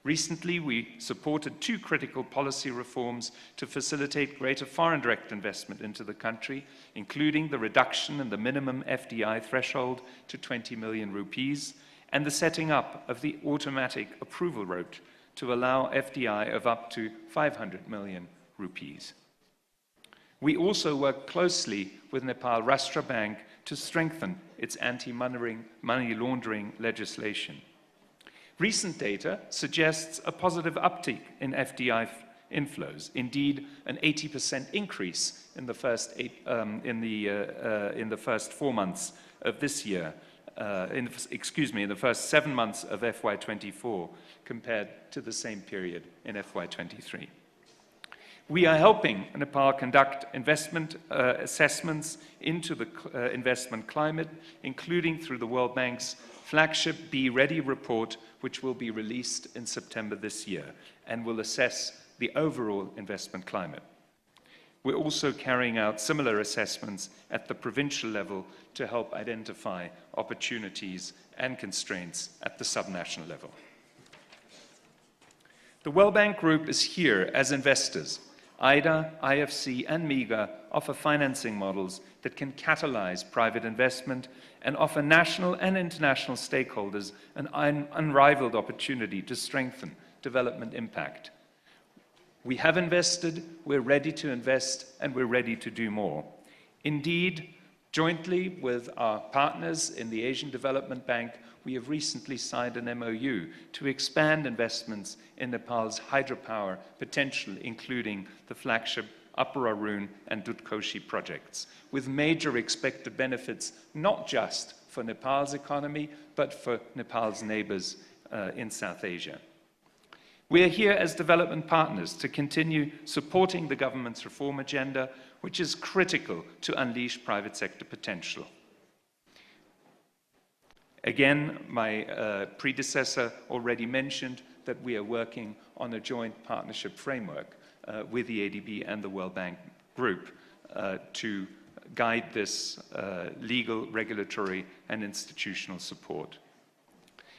Recently, we supported 2 critical policy reforms to facilitate greater foreign direct investment into the country, including the reduction in the minimum FDI threshold to 20 million rupees and the setting up of the automatic approval route to allow FDI of up to 500 million rupees. We also work closely with Nepal Rashtra Bank to strengthen its anti-money laundering legislation. Recent data suggests a positive uptick in FDI inflows, indeed an 80% increase in the first 4 months of this year, in the first 7 months of FY24 compared to the same period in FY23. We are helping Nepal conduct investment assessments into the investment climate, including through the World Bank's flagship Be Ready report, which will be released in September this year and will assess the overall investment climate. We're also carrying out similar assessments at the provincial level to help identify opportunities and constraints at the subnational level. The World Bank Group is here as investors. IDA, IFC, and MEGA offer financing models that can catalyze private investment and offer national and international stakeholders an unrivaled opportunity to strengthen development impact. We have invested, we're ready to invest, and we're ready to do more. Indeed, jointly with our partners in the Asian Development Bank, we have recently signed an MOU to expand investments in Nepal's hydropower potential, including the flagship Upper Arun and Dutkoshi projects, with major expected benefits not just for Nepal's economy, but for Nepal's neighbors in South Asia. We are here as development partners to continue supporting the government's reform agenda, which is critical to unleash private sector potential. Again, my predecessor already mentioned that we are working on a joint partnership framework with the ADB and the World Bank Group to guide this legal, regulatory, and institutional support.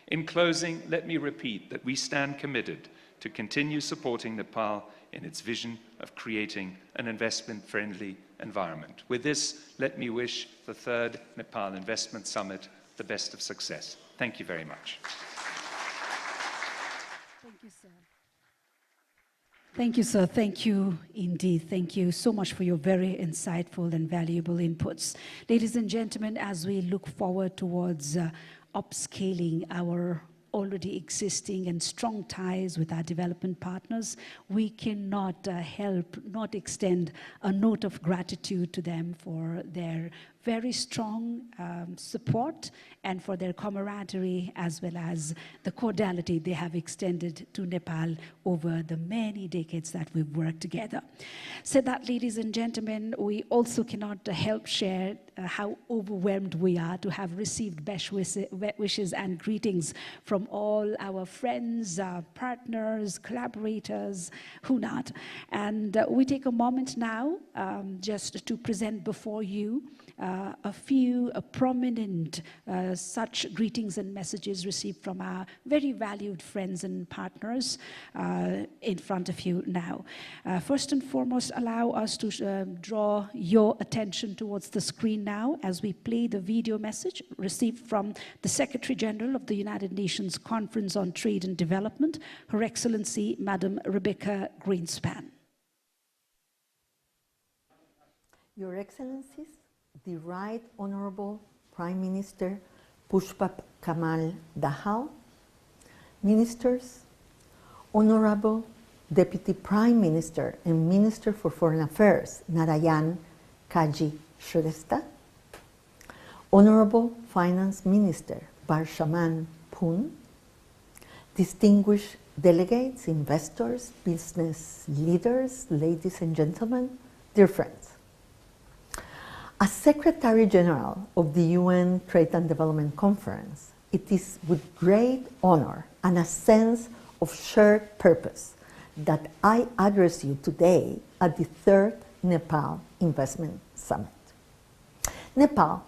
In closing, let me repeat that we stand committed to continue supporting Nepal in its vision of creating an investment-friendly environment. With this, let me wish the 3rd Nepal Investment Summit the best of success. Thank you very much. Thank you, sir. Thank you, sir. Thank you indeed. Thank you so much for your very insightful and valuable inputs. Ladies and gentlemen, as we look forward towards upscaling our already existing and strong ties with our development partners, we cannot help not extend a note of gratitude to them for their very strong support and for their camaraderie, as well as the cordiality they have extended to Nepal over the many decades that we've worked together. So that, ladies and gentlemen, we also cannot help share how overwhelmed we are to have received best wishes and greetings from all our friends, partners, collaborators, who not. And we take a moment now just to present before you a few prominent such greetings and messages received from our very valued friends and partners in front of you now. First and foremost, allow us to draw your attention towards the screen now as we play the video message received from the Secretary General of the United Nations Conference on Trade and Development, Her Excellency, Madam Rebecca Greenspan. Your Excellencies, the Right Honorable Prime Minister Pushpa Kamal Dahal, Ministers, Honorable Deputy Prime Minister and Minister for Foreign Affairs Narayan Kaji Shrestha, Honorable Finance Minister Barshaman Pun, distinguished delegates, investors, business leaders, ladies and gentlemen, dear friends. As Secretary General of the UN Trade and Development Conference, it is with great honor and a sense of shared purpose that I address you today at the 3rd Nepal Investment Summit. Nepal,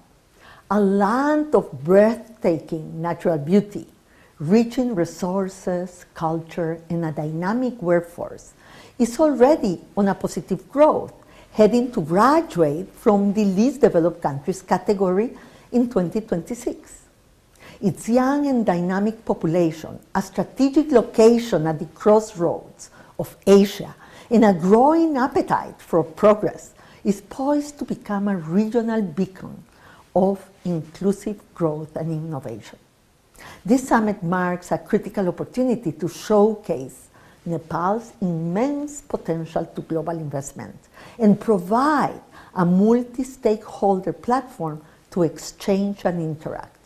a land of breathtaking natural beauty, rich in resources, culture, and a dynamic workforce, is already on a positive growth, heading to graduate from the least developed countries category in 2026. Its young and dynamic population, a strategic location at the crossroads of Asia, and a growing appetite for progress, is poised to become a regional beacon of inclusive growth and innovation. This summit marks a critical opportunity to showcase Nepal's immense potential to global investment and provide a multi-stakeholder platform to exchange and interact.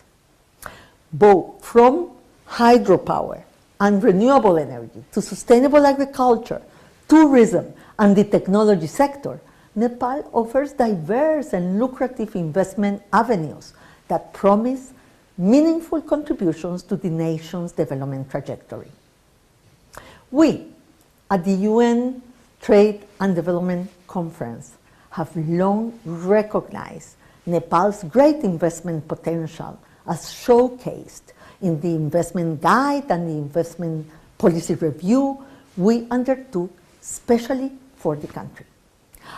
Both from hydropower and renewable energy to sustainable agriculture, tourism, and the technology sector, Nepal offers diverse and lucrative investment avenues that promise meaningful contributions to the nation's development trajectory. We, at the UN Trade and Development Conference, have long recognized Nepal's great investment potential as showcased in the investment guide and the investment policy review we undertook specially for the country.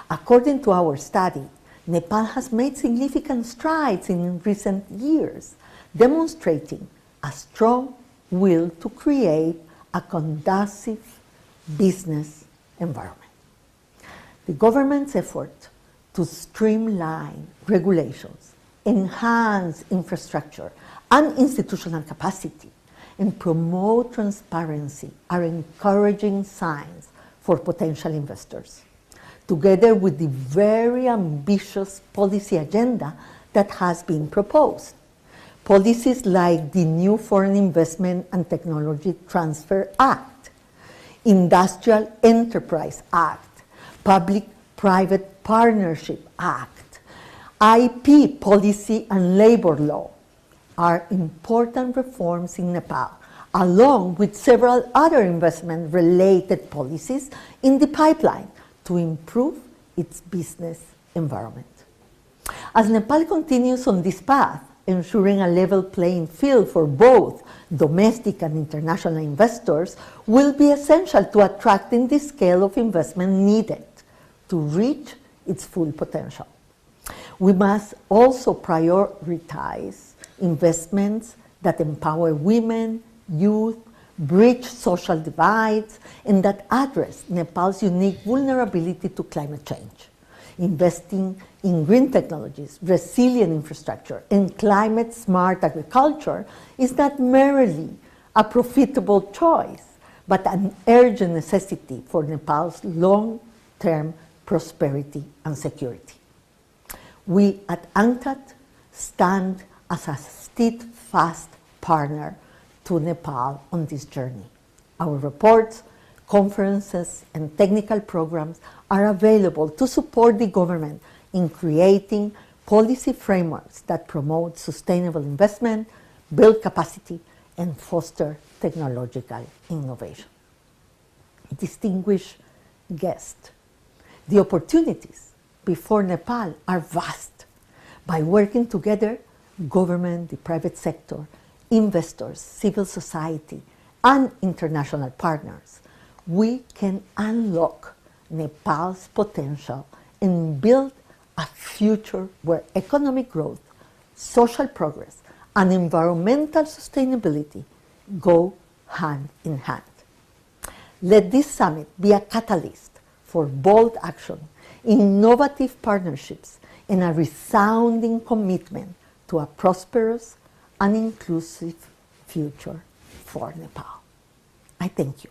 According to our study, Nepal has made significant strides in recent years, demonstrating a strong will to create a conducive business environment. The government's effort to streamline regulations, enhance infrastructure and institutional capacity, and promote transparency are encouraging signs for potential investors, together with the very ambitious policy agenda that has been proposed. Policies like the new Foreign Investment and Technology Transfer Act, Industrial Enterprise Act, Public-Private Partnership Act, IP Policy and Labor Law are important reforms in Nepal, along with several other investment-related policies in the pipeline to improve its business environment. As Nepal continues on this path, ensuring a level playing field for both domestic and international investors will be essential to attracting the scale of investment needed to reach its full potential. We must also prioritize investments that empower women, youth, bridge social divides, and that address Nepal's unique vulnerability to climate change. Investing in green technologies, resilient infrastructure, and climate-smart agriculture is not merely a profitable choice, but an urgent necessity for Nepal's long-term prosperity and security. We at UNCTAD stand as a steadfast partner to Nepal on this journey. Our reports, conferences, and technical programs are available to support the government in creating policy frameworks that promote sustainable investment, build capacity, and foster technological innovation. Distinguished guests, the opportunities before Nepal are vast. By working together, government, the private sector, investors, civil society, and international partners, we can unlock Nepal's potential and build a future where economic growth, social progress, and environmental sustainability go hand in hand. Let this summit be a catalyst for bold action, innovative partnerships, and a resounding commitment to a prosperous and inclusive future for Nepal. I thank you.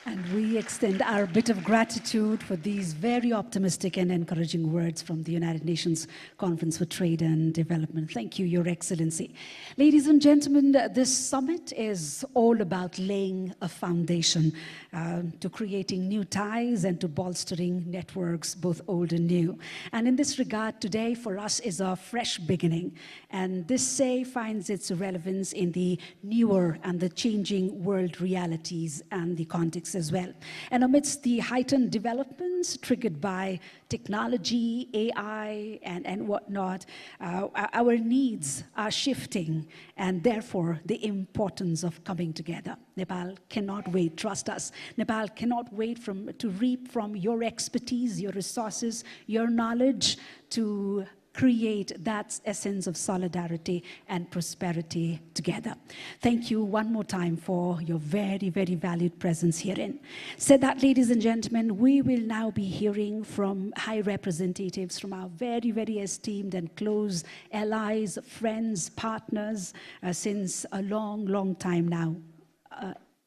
And we extend our bit of gratitude for these very optimistic and encouraging words from the United Nations Conference for Trade and Development. Thank you, Your Excellency. Ladies and gentlemen, this summit is all about laying a foundation to creating new ties and to bolstering networks, both old and new. And in this regard, today for us is a fresh beginning. And this say finds its relevance in the newer and the changing world realities and the context topics as well. And amidst the heightened developments triggered by technology, AI, and whatnot, our needs are shifting, and therefore the importance of coming together. Nepal cannot wait, trust us. Nepal cannot wait to reap from your expertise, your resources, your knowledge to create that essence of solidarity and prosperity together. Thank you one more time for your very, very valued presence herein. Said that, ladies and gentlemen, we will now be hearing from high representatives from our very, very esteemed and close allies, friends, partners since a long, long time now.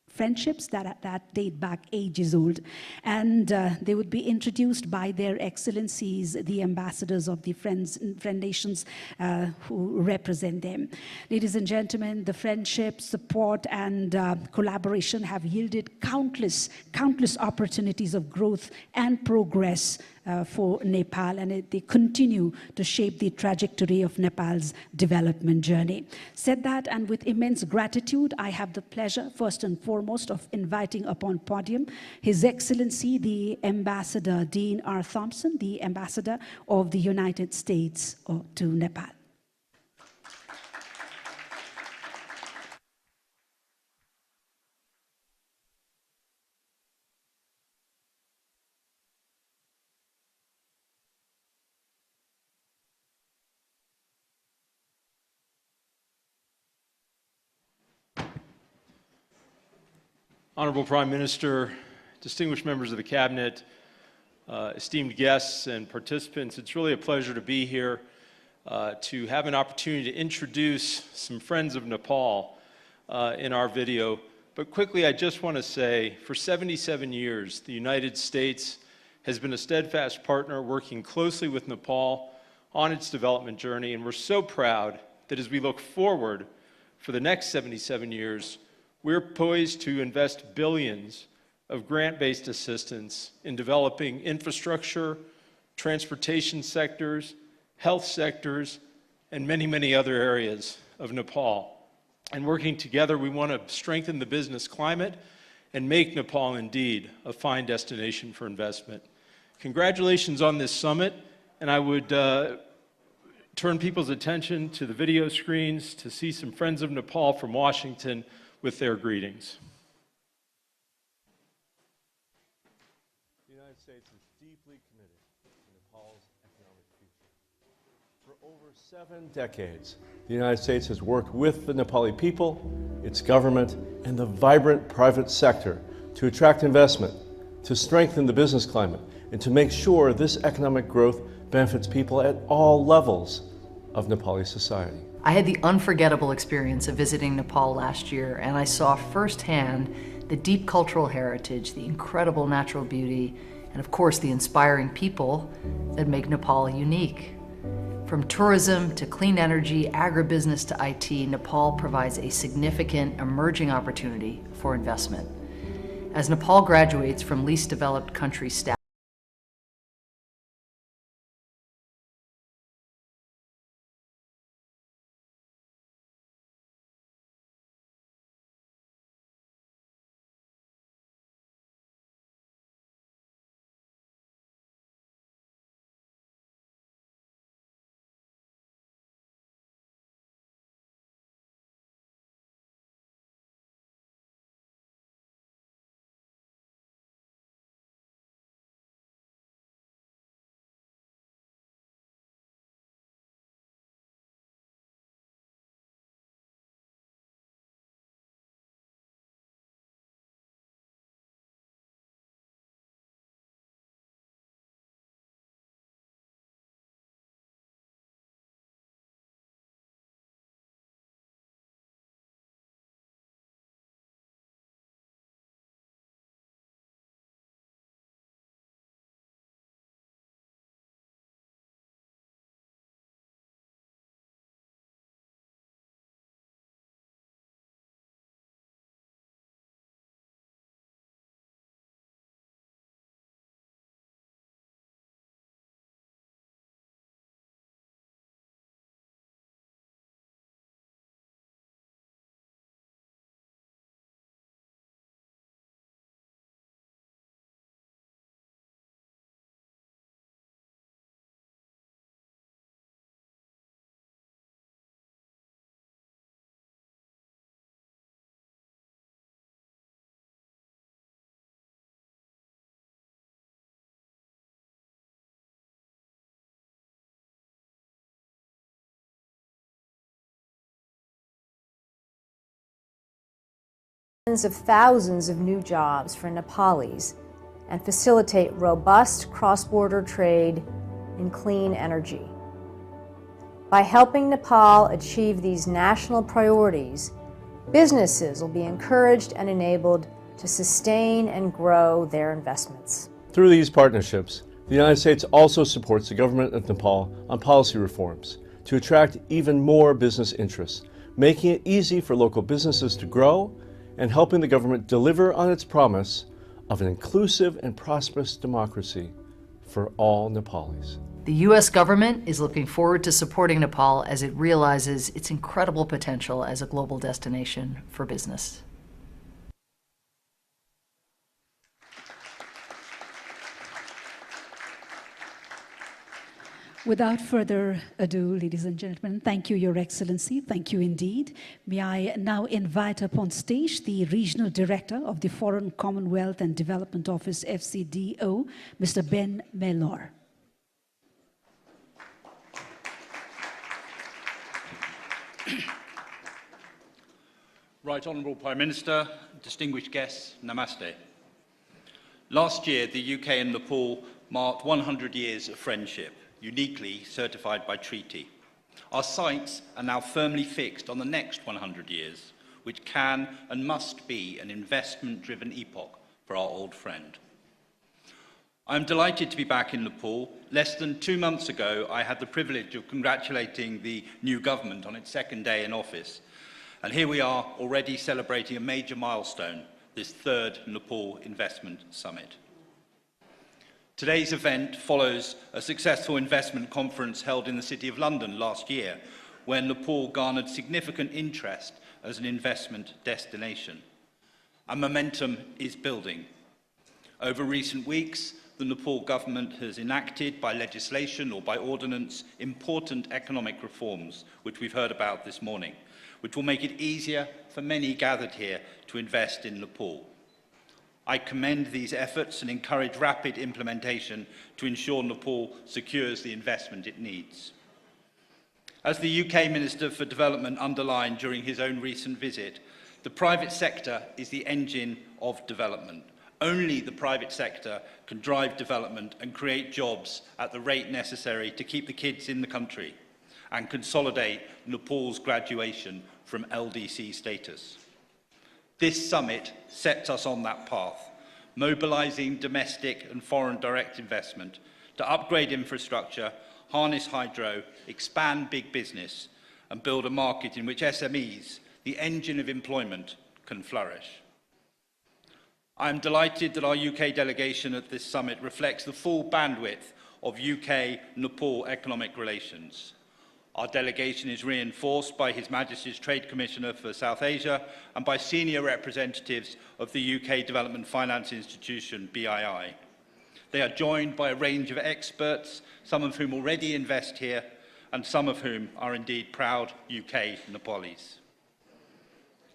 Friendships that date back ages old. And they would be introduced by their excellencies, the ambassadors of the Friend Nations who represent them. Ladies and gentlemen, the friendship, support, and collaboration have yielded countless opportunities of growth and progress for Nepal, and they continue to shape the trajectory of Nepal's development journey. Said that, and with immense gratitude, I have the pleasure, first and foremost, of inviting upon podium His Excellency, the Ambassador Dean R. Thompson, the Ambassador of the United States to Nepal. Honorable Prime Minister, distinguished members of the Cabinet, esteemed guests and participants, it's really a pleasure to be here to have an opportunity to introduce some friends of Nepal in our video. But quickly, I just want to say, for 77 years, the United States has been a steadfast partner working closely with Nepal on its development journey, and we're so proud that as we look forward for the next 77 years, we're poised to invest billions of grant-based assistance in developing infrastructure, transportation sectors, health sectors, and many, many other areas of Nepal. And working together, we want to strengthen the business climate and make Nepal indeed a fine destination for investment. Congratulations on this summit, and I would turn people's attention to the video screens to see some friends of Nepal from Washington with their greetings. The United States is deeply committed to Nepal's economic future. For over 7 decades, the United States has worked with the Nepali people, its government, and the vibrant private sector to attract investment, to strengthen the business climate, and to make sure this economic growth benefits people at all levels of Nepali society. I had the unforgettable experience of visiting Nepal last year, and I saw firsthand the deep cultural heritage, the incredible natural beauty, and of course the inspiring people that make Nepal unique. From tourism to clean energy, agribusiness to IT, Nepal provides a significant emerging opportunity for investment. As Nepal graduates from least developed country status, tens of thousands of new jobs for Nepalis and facilitate robust cross-border trade in clean energy. By helping Nepal achieve these national priorities, businesses will be encouraged and enabled to sustain and grow their investments. Through these partnerships, the United States also supports the government of Nepal on policy reforms to attract even more business interests, making it easy for local businesses to grow and helping the government deliver on its promise of an inclusive and prosperous democracy for all Nepalis. The U.S. government is looking forward to supporting Nepal as it realizes its incredible potential as a global destination for business. Without further ado, ladies and gentlemen, thank you, Your Excellency. Thank you indeed. May I now invite up on stage the Regional Director of the Foreign Commonwealth and Development Office, FCDO, Mr. Ben Mellor. Right Honourable Prime Minister, distinguished guests, namaste. Last year, the UK and Nepal marked 100 years of friendship, uniquely certified by treaty. Our sights are now firmly fixed on the next 100 years, which can and must be an investment-driven epoch for our old friend. I am delighted to be back in Nepal. Less than 2 months ago, I had the privilege of congratulating the new government on its second day in office. And here we are already celebrating a major milestone, this third Nepal Investment Summit. Today's event follows a successful investment conference held in the City of London last year, where Nepal garnered significant interest as an investment destination. And momentum is building. Over recent weeks, the Nepal government has enacted by legislation or by ordinance important economic reforms, which we've heard about this morning, which will make it easier for many gathered here to invest in Nepal. I commend these efforts and encourage rapid implementation to ensure Nepal secures the investment it needs. As the UK Minister for Development underlined during his own recent visit, the private sector is the engine of development. Only the private sector can drive development and create jobs at the rate necessary to keep the kids in the country and consolidate Nepal's graduation from LDC status. This summit sets us on that path, mobilising domestic and foreign direct investment to upgrade infrastructure, harness hydro, expand big business, and build a market in which SMEs, the engine of employment, can flourish. I am delighted that our UK delegation at this summit reflects the full bandwidth of UK-Nepal economic relations. Our delegation is reinforced by His Majesty's Trade Commissioner for South Asia and by senior representatives of the UK Development Finance Institution, BII. They are joined by a range of experts, some of whom already invest here, and some of whom are indeed proud UK Nepalis.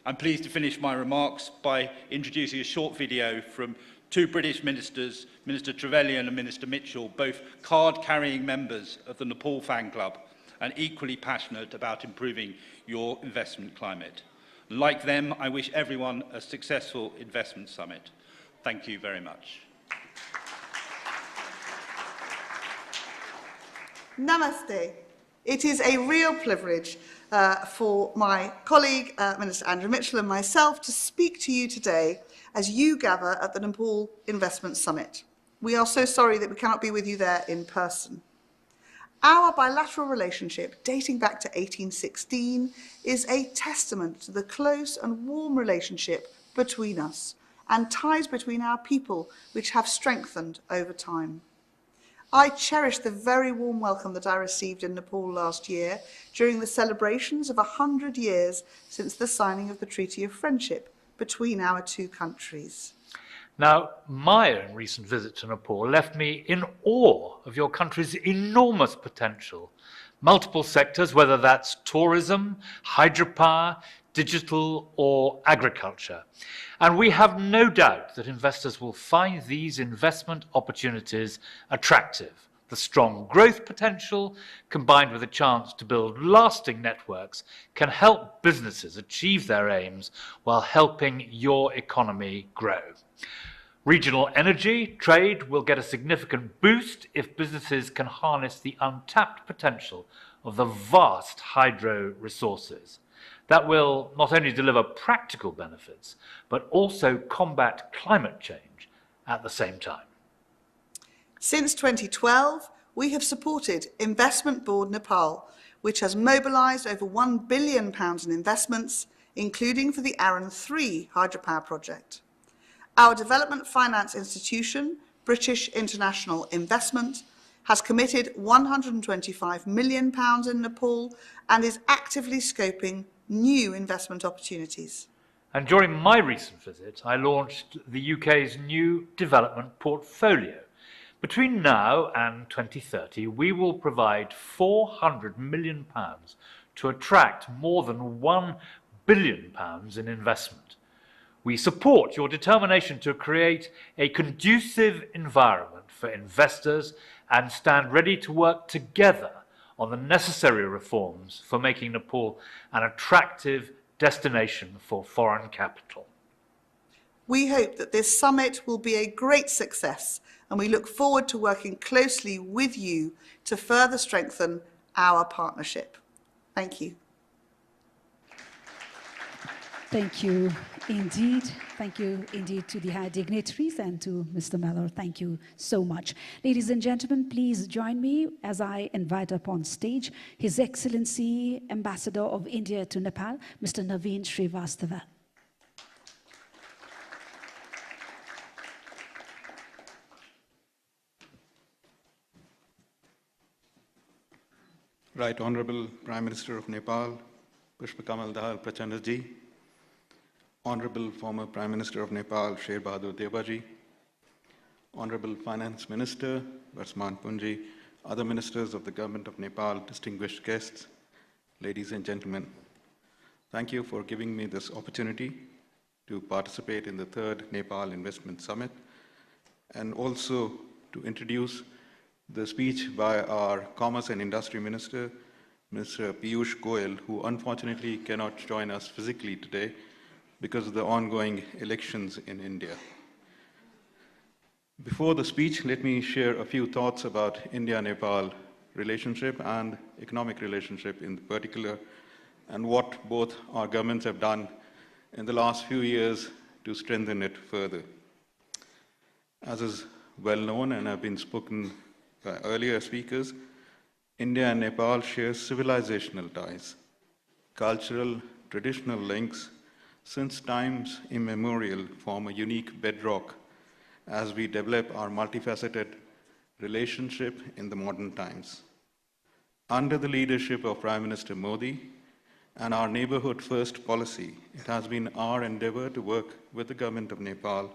I'm pleased to finish my remarks by introducing a short video from two British ministers, Minister Trevelyan and Minister Mitchell, both card-carrying members of the Nepal Fan Club, and equally passionate about improving your investment climate. Like them, I wish everyone a successful investment summit. Thank you very much. Namaste. It is a real privilege for my colleague, Minister Andrew Mitchell, and myself to speak to you today as you gather at the Nepal Investment Summit. We are so sorry that we cannot be with you there in person. Our bilateral relationship, dating back to 1816, is a testament to the close and warm relationship between us and ties between our people which have strengthened over time. I cherish the very warm welcome that I received in Nepal last year during the celebrations of 100 years since the signing of the Treaty of Friendship between our two countries. Now, my own recent visit to Nepal left me in awe of your country's enormous potential. Multiple sectors, whether that's tourism, hydropower, digital or agriculture. And we have no doubt that investors will find these investment opportunities attractive. The strong growth potential, combined with a chance to build lasting networks, can help businesses achieve their aims while helping your economy grow. Regional energy trade will get a significant boost if businesses can harness the untapped potential of the vast hydro resources. That will not only deliver practical benefits, but also combat climate change at the same time. Since 2012, we have supported Investment Board Nepal, which has mobilised over £1 billion in investments, including for the Arun 3 hydropower project. Our development finance institution, British International Investment, has committed £125 million in Nepal and is actively scoping new investment opportunities. And during my recent visit, I launched the UK's new development portfolio. Between now and 2030, we will provide £400 million to attract more than £1 billion in investment. We support your determination to create a conducive environment for investors and stand ready to work together on the necessary reforms for making Nepal an attractive destination for foreign capital. We hope that this summit will be a great success, and we look forward to working closely with you to further strengthen our partnership. Thank you. Thank you indeed. Thank you indeed to the high dignitaries and to Mr. Mellor. Thank you so much. Ladies and gentlemen, please join me as I invite up on stage His Excellency Ambassador of India to Nepal, Mr. Naveen Srivastava. Right Honorable Prime Minister of Nepal, Pushpakamal Dahal Prachandaji, Honorable former Prime Minister of Nepal, Sher Bahadur Devaji, Honorable Finance Minister, Varsman Punji, other ministers of the Government of Nepal, distinguished guests, ladies and gentlemen. Thank you for giving me this opportunity to participate in the third Nepal Investment Summit and also to introduce the speech by our Commerce and Industry Minister, Mr. Piyush Goyal, who unfortunately cannot join us physically today because of the ongoing elections in India. Before the speech, let me share a few thoughts about India-Nepal relationship and economic relationship in particular, and what both our governments have done in the last few years to strengthen it further. As is well known and have been spoken by earlier speakers, India and Nepal share civilizational ties, cultural, traditional links, since times immemorial form a unique bedrock as we develop our multifaceted relationship in the modern times. Under the leadership of Prime Minister Modi and our neighborhood first policy, it has been our endeavor to work with the government of Nepal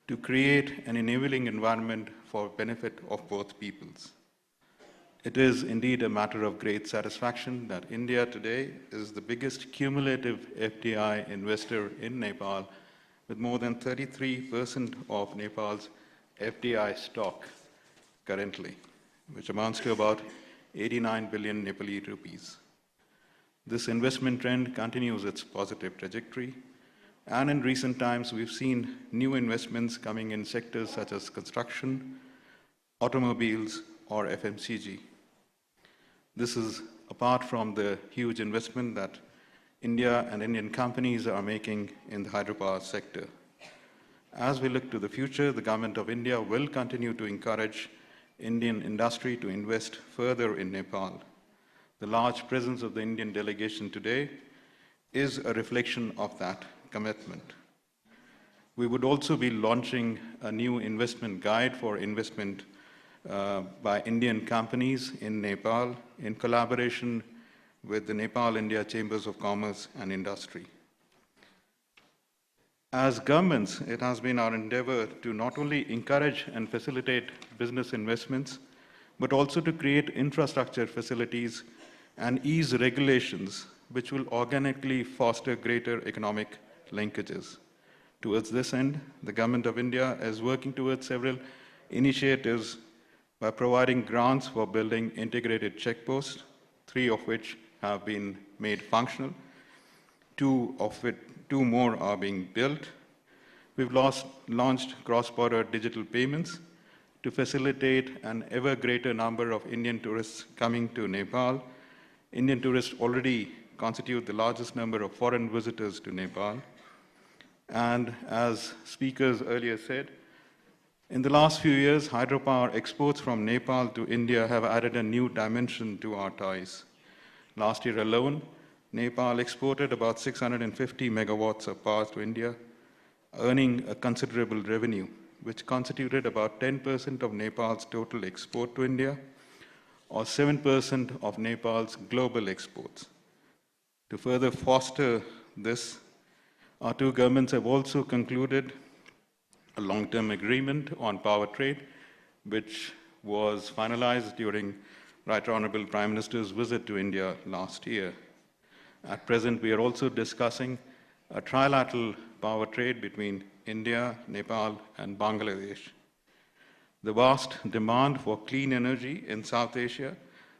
to create an enabling environment for benefit of both peoples. It is indeed a matter of great satisfaction that India today is the biggest cumulative FDI investor in Nepal, with more than 33% of Nepal's FDI stock currently, which amounts to about 89 billion Nepali rupees. This investment trend continues its positive trajectory, and in recent times we've seen new investments coming in sectors such as construction, automobiles, or FMCG. This is apart from the huge investment that India and Indian companies are making in the hydropower sector. As we look to the future, the Government of India will continue to encourage Indian industry to invest further in Nepal. The large presence of the Indian delegation today is a reflection of that commitment. We would also be launching a new investment guide for investment by Indian companies in Nepal in collaboration with the Nepal-India Chambers of Commerce and Industry. As governments, it has been our endeavor to not only encourage and facilitate business investments, but also to create infrastructure facilities and ease regulations which will organically foster greater economic linkages. Towards this end, the Government of India is working towards several initiatives by providing grants for building integrated checkposts, 3 of which have been made functional, 2 more are being built. We've launched cross-border digital payments to facilitate an ever greater number of Indian tourists coming to Nepal. Indian tourists already constitute the largest number of foreign visitors to Nepal. And as speakers earlier said, in the last few years, hydropower exports from Nepal to India have added a new dimension to our ties. Last year alone, Nepal exported about 650 megawatts of power to India, earning a considerable revenue, which constituted about 10% of Nepal's total export to India, or 7% of Nepal's global exports. To further foster this, our 2 governments have also concluded a long-term agreement on power trade, which was finalized during Right Honorable Prime Minister's visit to India last year. At present, we are also discussing a trilateral power trade between India, Nepal, and Bangladesh. The vast demand for clean energy in South Asia,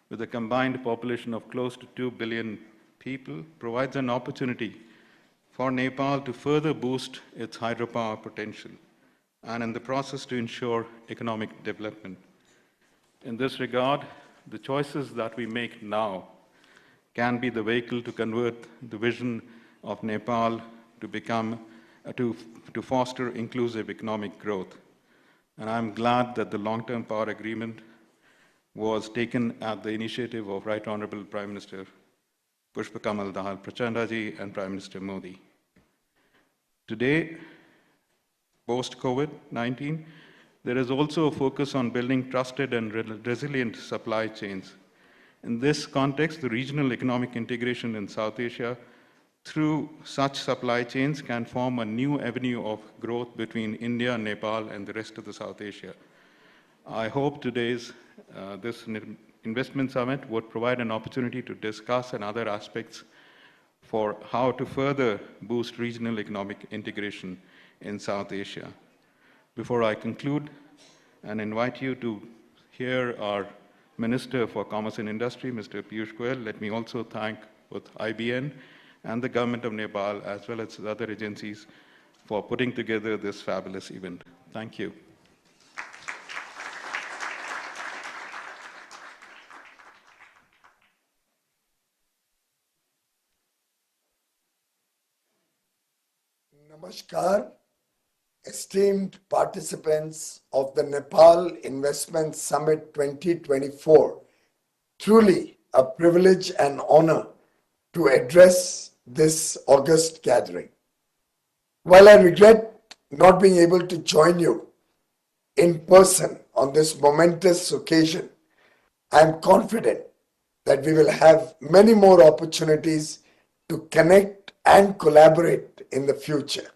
with a combined population of close to 2 billion people, provides an opportunity for Nepal to further boost its hydropower potential, and in the process to ensure economic development. In this regard, the choices that we make now can be the vehicle to convert the vision of Nepal to become, to foster inclusive economic growth. And I'm glad that the long-term power agreement was taken at the initiative of Right Honorable Prime Minister Pushpakamal Dahal Prachandaji and Prime Minister Modi. Today, post-COVID-19, there is also a focus on building trusted and resilient supply chains. In this context, the regional economic integration in South Asia through such supply chains can form a new avenue of growth between India, Nepal, and the rest of the South Asia. I hope today's this investment summit would provide an opportunity to discuss and other aspects for how to further boost regional economic integration in South Asia. Before I conclude and invite you to hear our Minister for Commerce and Industry, Mr. Piyush Goyal, let me also thank both IBN and the government of Nepal, as well as other agencies, for putting together this fabulous event. Thank you. Namaskar, esteemed participants of the Nepal Investment Summit 2024. Truly a privilege and honor to address this august gathering. While I regret not being able to join you in person on this momentous occasion, I am confident that we will have many more opportunities to connect and collaborate in the future.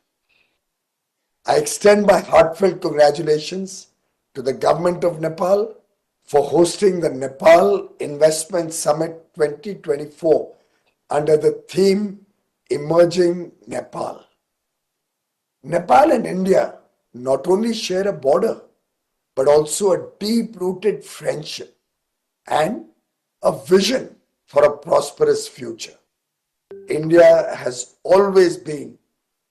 I extend my heartfelt congratulations to the government of Nepal for hosting the Nepal Investment Summit 2024 under the theme Emerging Nepal. Nepal and India not only share a border, but also a deep-rooted friendship and a vision for a prosperous future. India has always been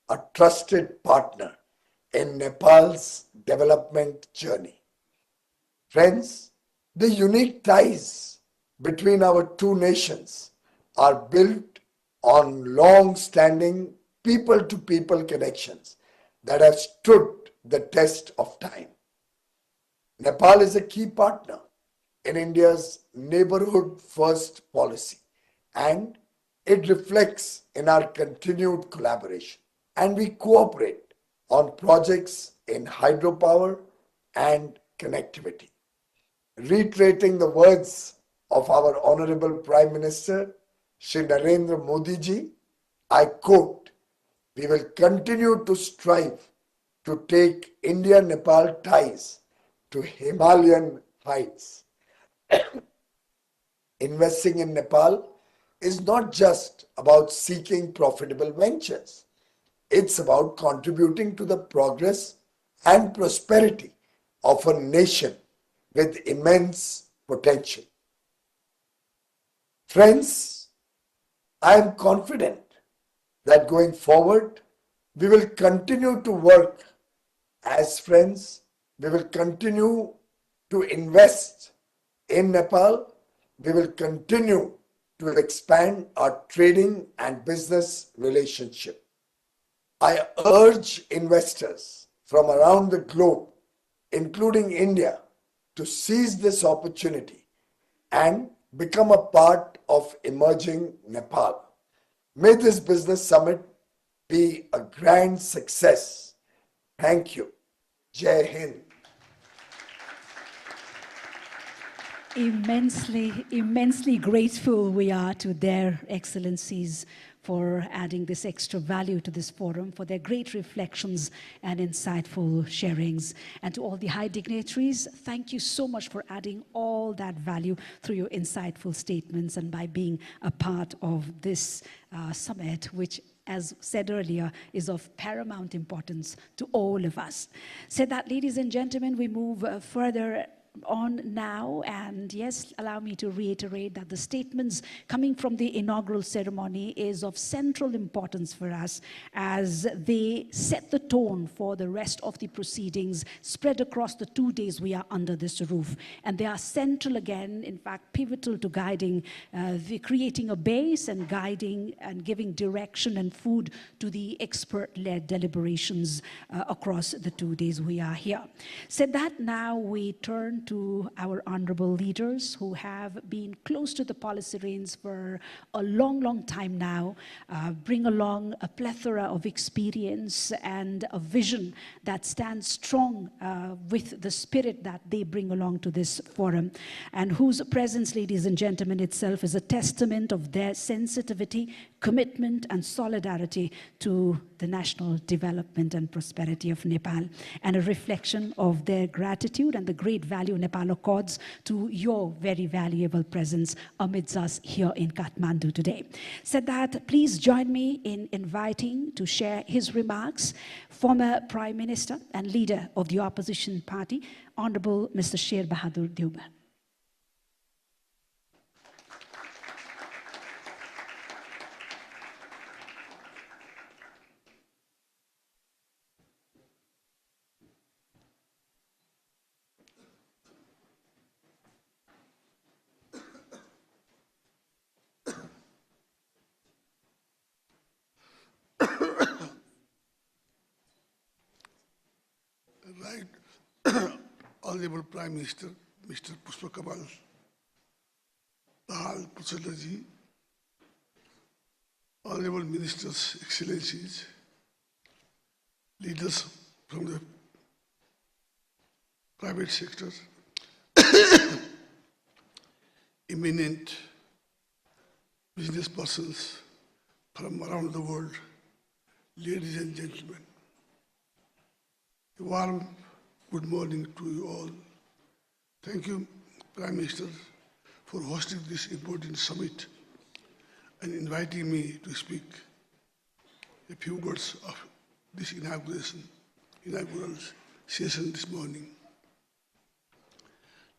a trusted partner in Nepal's development journey. Friends, the unique ties between our 2 nations are built on long-standing people-to-people connections that have stood the test of time. Nepal is a key partner in India's neighborhood first policy, and it reflects in our continued collaboration. And we cooperate on projects in hydropower and connectivity. Reiterating the words of our Honorable Prime Minister, Shri Narendra Modi ji, I quote, "We will continue to strive to take India-Nepal ties to Himalayan heights." Investing in Nepal is not just about seeking profitable ventures. It's about contributing to the progress and prosperity of a nation with immense potential. Friends, I am confident that going forward, we will continue to work as friends. We will continue to invest in Nepal. We will continue to expand our trading and business relationship. I urge investors from around the globe, including India, to seize this opportunity and become a part of emerging Nepal. May this business summit be a grand success. Thank you. Jai Hind. Immensely grateful we are to their excellencies for adding this extra value to this forum, for their great reflections and insightful sharings. And to all the high dignitaries, thank you so much for adding all that value through your insightful statements and by being a part of this summit, which, as said earlier, is of paramount importance to all of us. So that, ladies and gentlemen, we move further on now, and yes, allow me to reiterate that the statements coming from the inaugural ceremony is of central importance for us as they set the tone for the rest of the proceedings spread across the 2 days we are under this roof. And they are central again, in fact, pivotal to guiding, creating a base and guiding and giving direction and food to the expert-led deliberations across the 2 days we are here. Said that, now we turn to our honorable leaders who have been close to the policy reins for a long time now, bring along a plethora of experience and a vision that stands strong with the spirit that they bring along to this forum, and whose presence, ladies and gentlemen, itself is a testament of their sensitivity, commitment, and solidarity to the national development and prosperity of Nepal, and a reflection of their gratitude and the great value Nepal accords to your very valuable presence amidst us here in Kathmandu today. Said that, please join me in inviting to share his remarks former Prime Minister and leader of the opposition party, Honorable Mr. Sher Bahadur Deuba. Right, Honorable Prime Minister, Mr. Pushpa Kamal Dahal Prachandaji, Honorable Ministers, Excellencies, leaders from the private sector, eminent business persons from around the world, ladies and gentlemen. A warm good morning to you all. Thank you, Prime Minister, for hosting this important summit and inviting me to speak a few words of this inaugural session this morning.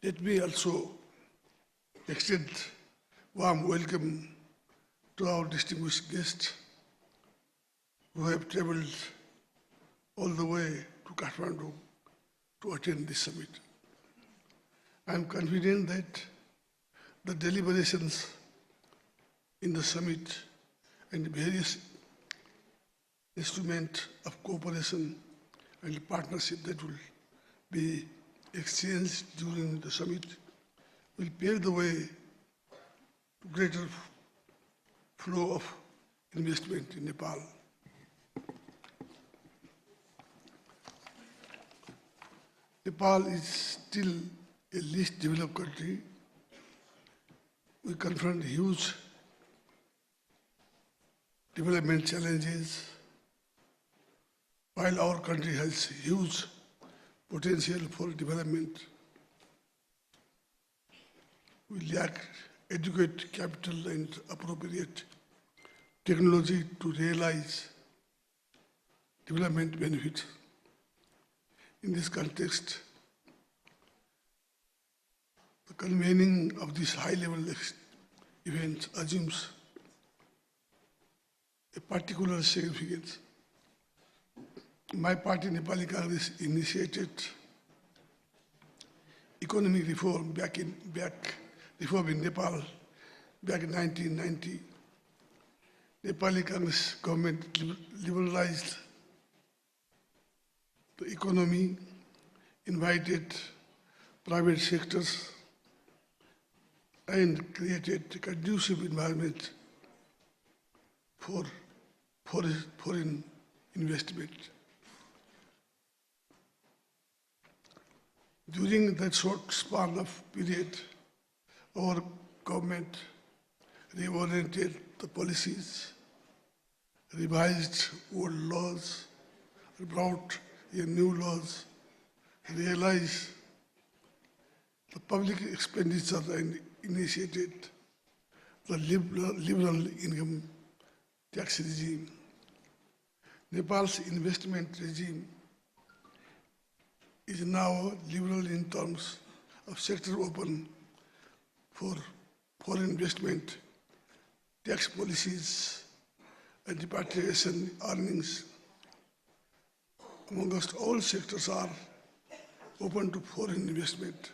Let me also extend warm welcome to our distinguished guests who have traveled all the way to Kathmandu to attend this summit. I am confident that the deliberations in the summit and various instruments of cooperation and partnership that will be exchanged during the summit will pave the way to greater flow of investment in Nepal. Nepal is still a least developed country. We confront huge development challenges, while our country has huge potential for development. We lack adequate capital and appropriate technology to realize development benefits. In this context, the convening of this high-level event assumes a particular significance. My party, Nepali Congress, initiated economic reform reform in Nepal back in 1990. Nepali Congress government liberalized the economy, invited private sectors, and created a conducive environment for foreign investment. During that short span of period, our government reoriented the policies, revised old laws, brought in new laws, realized the public expenditure and initiated the liberal income tax regime. Nepal's investment regime is now liberal in terms of sector open for foreign investment, tax policies, and repatriation earnings. Amongst all sectors are open to foreign investment.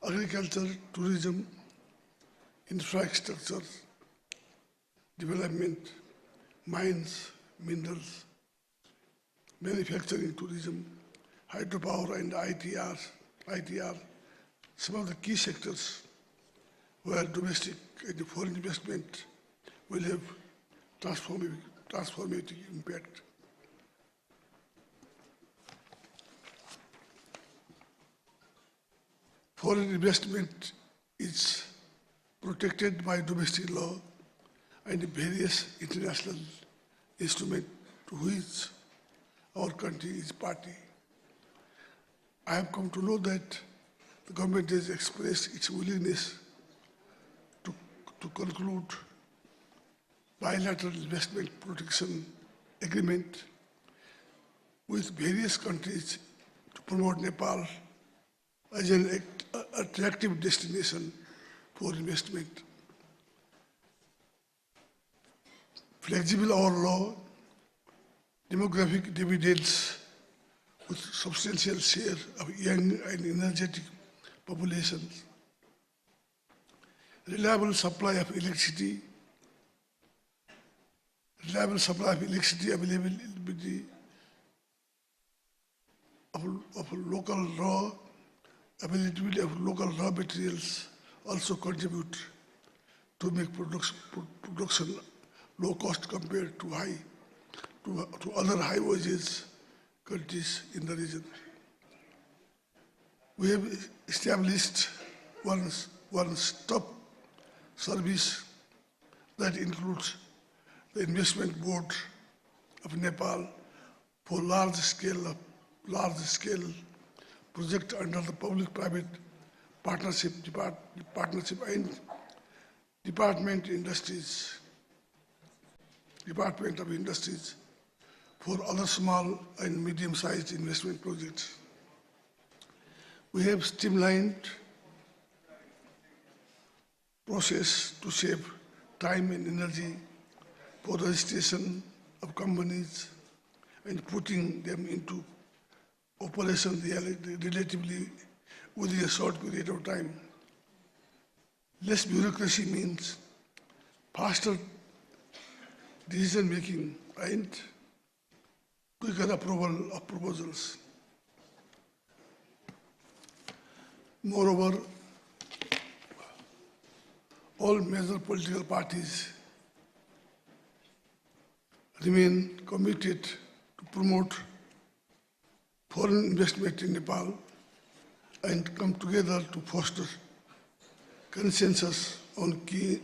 Agriculture, tourism, infrastructure, development, mines, minerals, manufacturing, tourism, hydropower, and ITR, some of the key sectors where domestic and foreign investment will have transformative impact. Foreign investment is protected by domestic law and various international instruments to which our country is party. I have come to know that the government has expressed its willingness to conclude bilateral investment protection agreement with various countries to promote Nepal as an attractive destination for investment. Flexible our law, demographic dividends with substantial share of young and energetic populations, reliable supply of electricity, availability of local availability of local raw materials also contribute to make production low cost compared to other high wages countries in the region. We have established one-stop service that includes the Investment Board of Nepal for large-scale project under the public-private partnership and Department of Industries for other small and medium-sized investment projects. We have streamlined process to save time and energy for registration of companies and putting them into operation relatively within a short period of time. Less bureaucracy means faster decision making and quicker approval of proposals. Moreover, all major political parties remain committed to promote foreign investment in Nepal and come together to foster consensus on key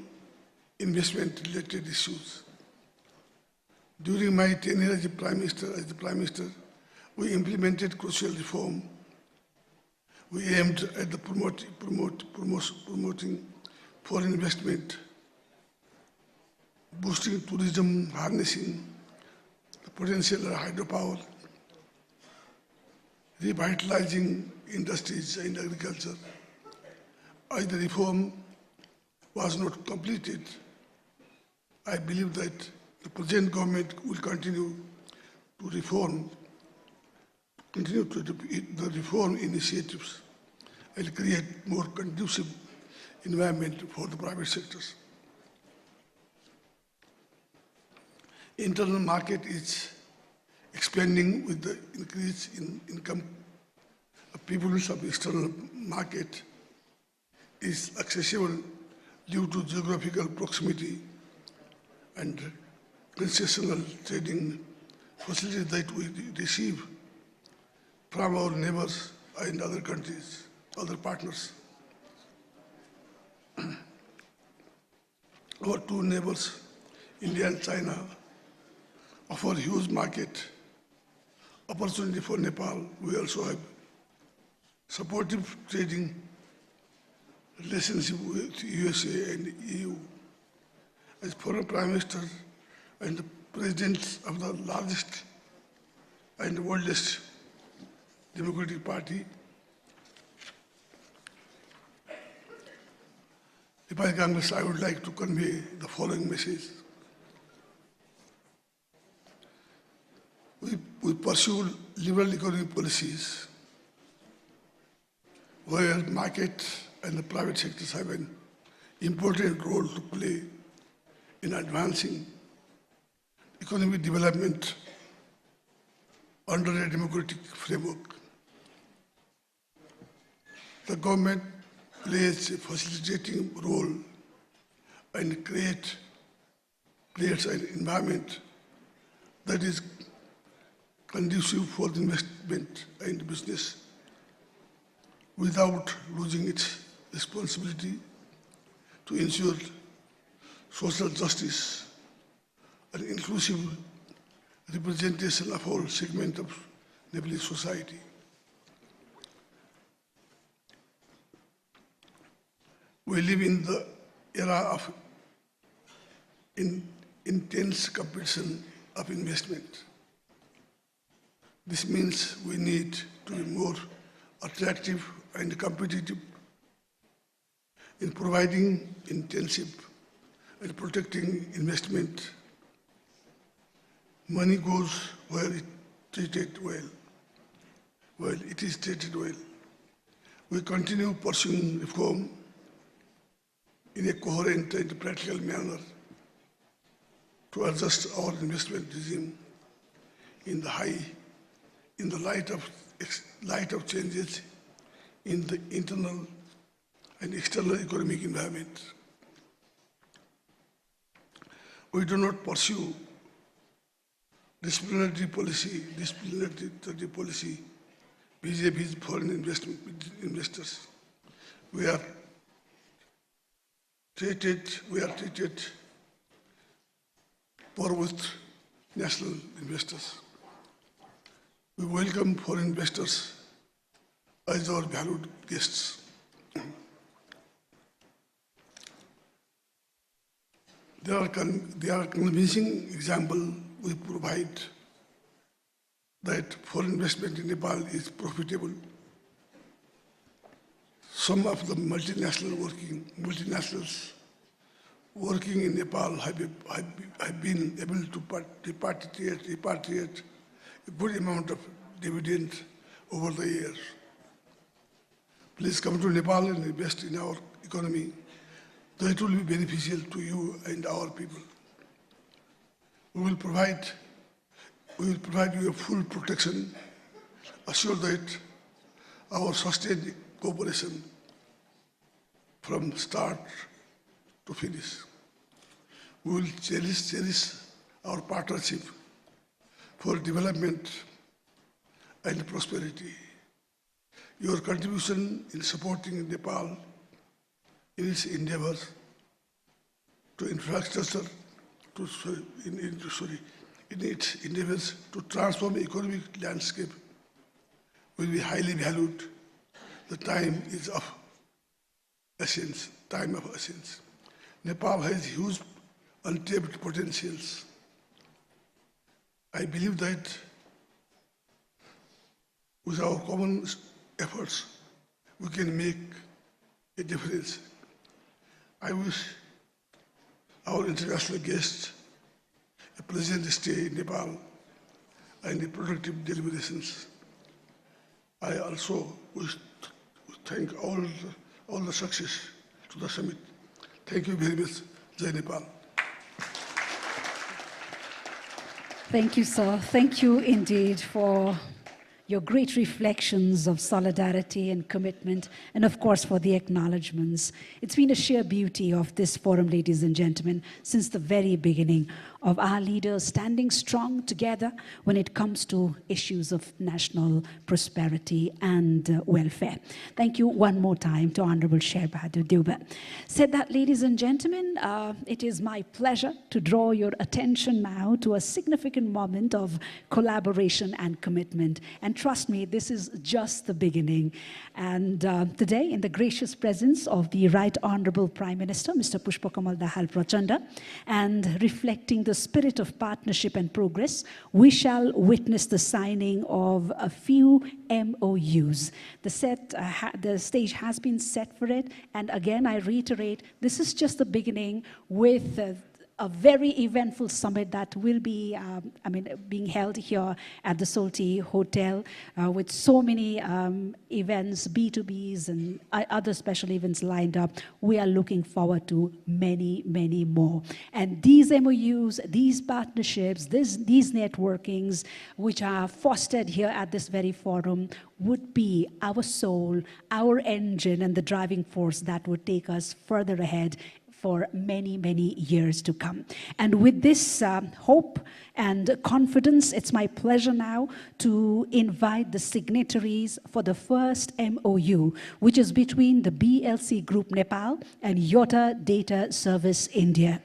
investment-related issues. During my tenure as the Prime Minister, we implemented crucial reform. We aimed at the promoting foreign investment, boosting tourism, harnessing the potential of hydropower, revitalizing industries and agriculture, as the reform was not completed, I believe that the present government will continue to continue to the reform initiatives and create more conducive environment for the private sectors. Internal market is expanding with the increase in income. The peoples of external market is accessible due to geographical proximity and concessional trading facilities that we receive from our neighbors and other countries, other partners. Our two neighbors, India and China, offer huge market opportunity for Nepal. We also have supportive trading relationship with USA and EU. As foreign prime minister and the president of the largest and oldest democratic party, Nepal Congress, I would like to convey the following message. We pursue liberal economic policies where market and the private sectors have an important role to play in advancing economic development under a democratic framework. The government plays a facilitating role and creates an environment that is conducive for the investment and business without losing its responsibility to ensure social justice and inclusive representation of all segments of Nepalese society. We live in the era of intense competition of investment. This means we need to be more attractive and competitive in providing intensive and protecting investment. Money goes where it treated well. Well, it is treated well. We continue pursuing reform in a coherent and practical manner to adjust our investment regime in the light of changes in the internal and external economic environment. We do not pursue disciplinary policy vis-a-vis foreign investors. We are treated for with national investors. We welcome foreign investors as our valued guests. There are convincing examples we provide that foreign investment in Nepal is profitable. Some of the multinationals working in Nepal have been able to repatriate a good amount of dividend over the years. Please come to Nepal and invest in our economy. That will be beneficial to you and our people. We will provide you a full protection, assure that our sustained cooperation from start to finish. We will cherish our partnership for development and prosperity. Your contribution in supporting Nepal in its endeavors to infrastructure, in its endeavors to transform economic landscape will be highly valued. The time is of essence, time of essence. Nepal has huge untapped potentials. I believe that with our common efforts, we can make a difference. I wish our international guests a pleasant stay in Nepal and a productive deliberations. I also wish to thank all the success to the summit. Thank you very much, Jai Nepal. Thank you, sir. Thank you indeed for your great reflections of solidarity and commitment, and of course for the acknowledgements. It's been a sheer beauty of this forum, ladies and gentlemen, since the very beginning, of our leaders standing strong together when it comes to issues of national prosperity and welfare. Thank you one more time to Honorable Sher Bahadur Deuba. Said that, ladies and gentlemen, it is my pleasure to draw your attention now to a significant moment of collaboration and commitment. And trust me, this is just the beginning. And today, in the gracious presence of the Right Honorable Prime Minister, Mr. Pushpakamal Dahal Prachanda, and reflecting the spirit of partnership and progress, we shall witness the signing of a few MOUs. The stage has been set for it, and again I reiterate, this is just the beginning with a very eventful summit that will be being held here at the Solti Hotel with so many events, B2Bs and other special events lined up. We are looking forward to many, many more. And these MOUs, these partnerships, these networkings, which are fostered here at this very forum, would be our soul, our engine, and the driving force that would take us further ahead for many, many years to come. And with this hope and confidence, it's my pleasure now to invite the signatories for the first MOU, which is between the BLC Group Nepal and Yota Data Service India.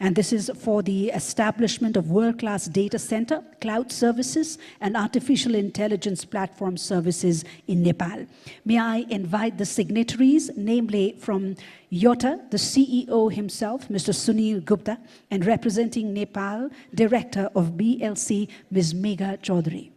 And this is for the establishment of world-class data center, cloud services, and artificial intelligence platform services in Nepal. May I invite the signatories, namely from Yota, the CEO himself, Mr. Sunil Gupta, and representing Nepal, Director of BLC, Ms. Megha Chaudhary.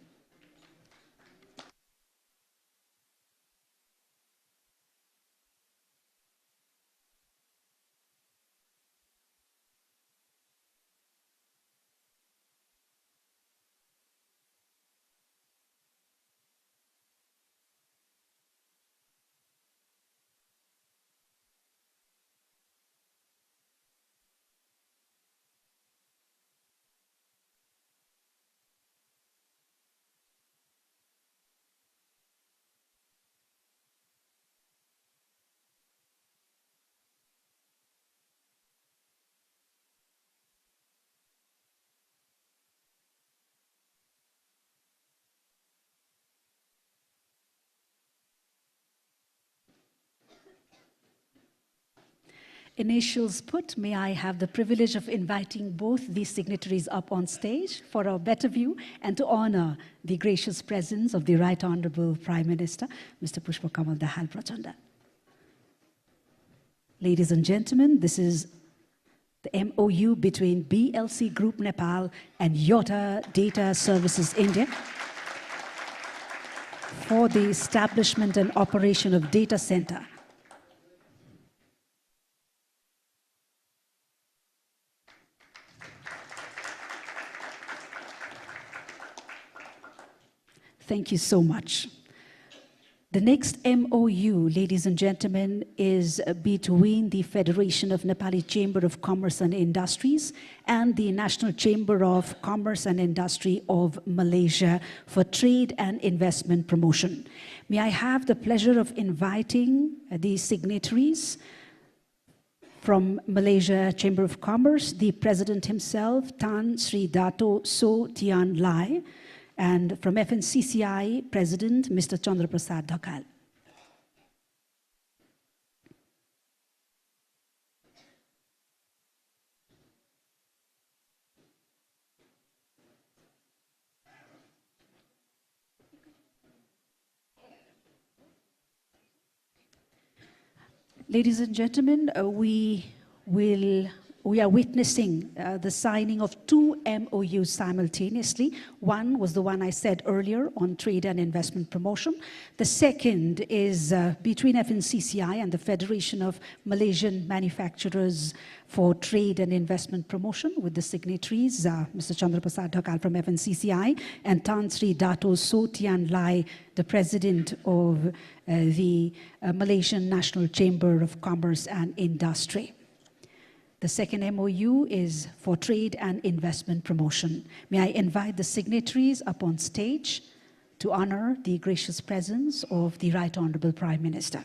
Initials put, may I have the privilege of inviting both these signatories up on stage for a better view and to honor the gracious presence of the Right Honorable Prime Minister, Mr. Pushpakamal Dahal Prachanda. Ladies and gentlemen, this is the MOU between BLC Group Nepal and Yota Data Services India for the establishment and operation of data center. Thank you so much. The next MOU, ladies and gentlemen, is between the Federation of Nepali Chamber of Commerce and Industries and the National Chamber of Commerce and Industry of Malaysia for trade and investment promotion. May I have the pleasure of inviting the signatories from Malaysia Chamber of Commerce, the President himself, Tan Sri Dato So Tian Lai, and from FNCCI, President, Mr. Chandra Prasad Dhakal. Ladies and gentlemen, we will we are witnessing the signing of two MOUs simultaneously. One was the one I said earlier on trade and investment promotion. The second is between FNCCI and the Federation of Malaysian Manufacturers for Trade and Investment Promotion, with the signatories, Mr. Chandra Prasad Dhakal from FNCCI and Tan Sri Dato So Tian Lai, the president of the Malaysian National Chamber of Commerce and Industry. The second MOU is for trade and investment promotion. May I invite the signatories up on stage to honor the gracious presence of the Right Honorable Prime Minister.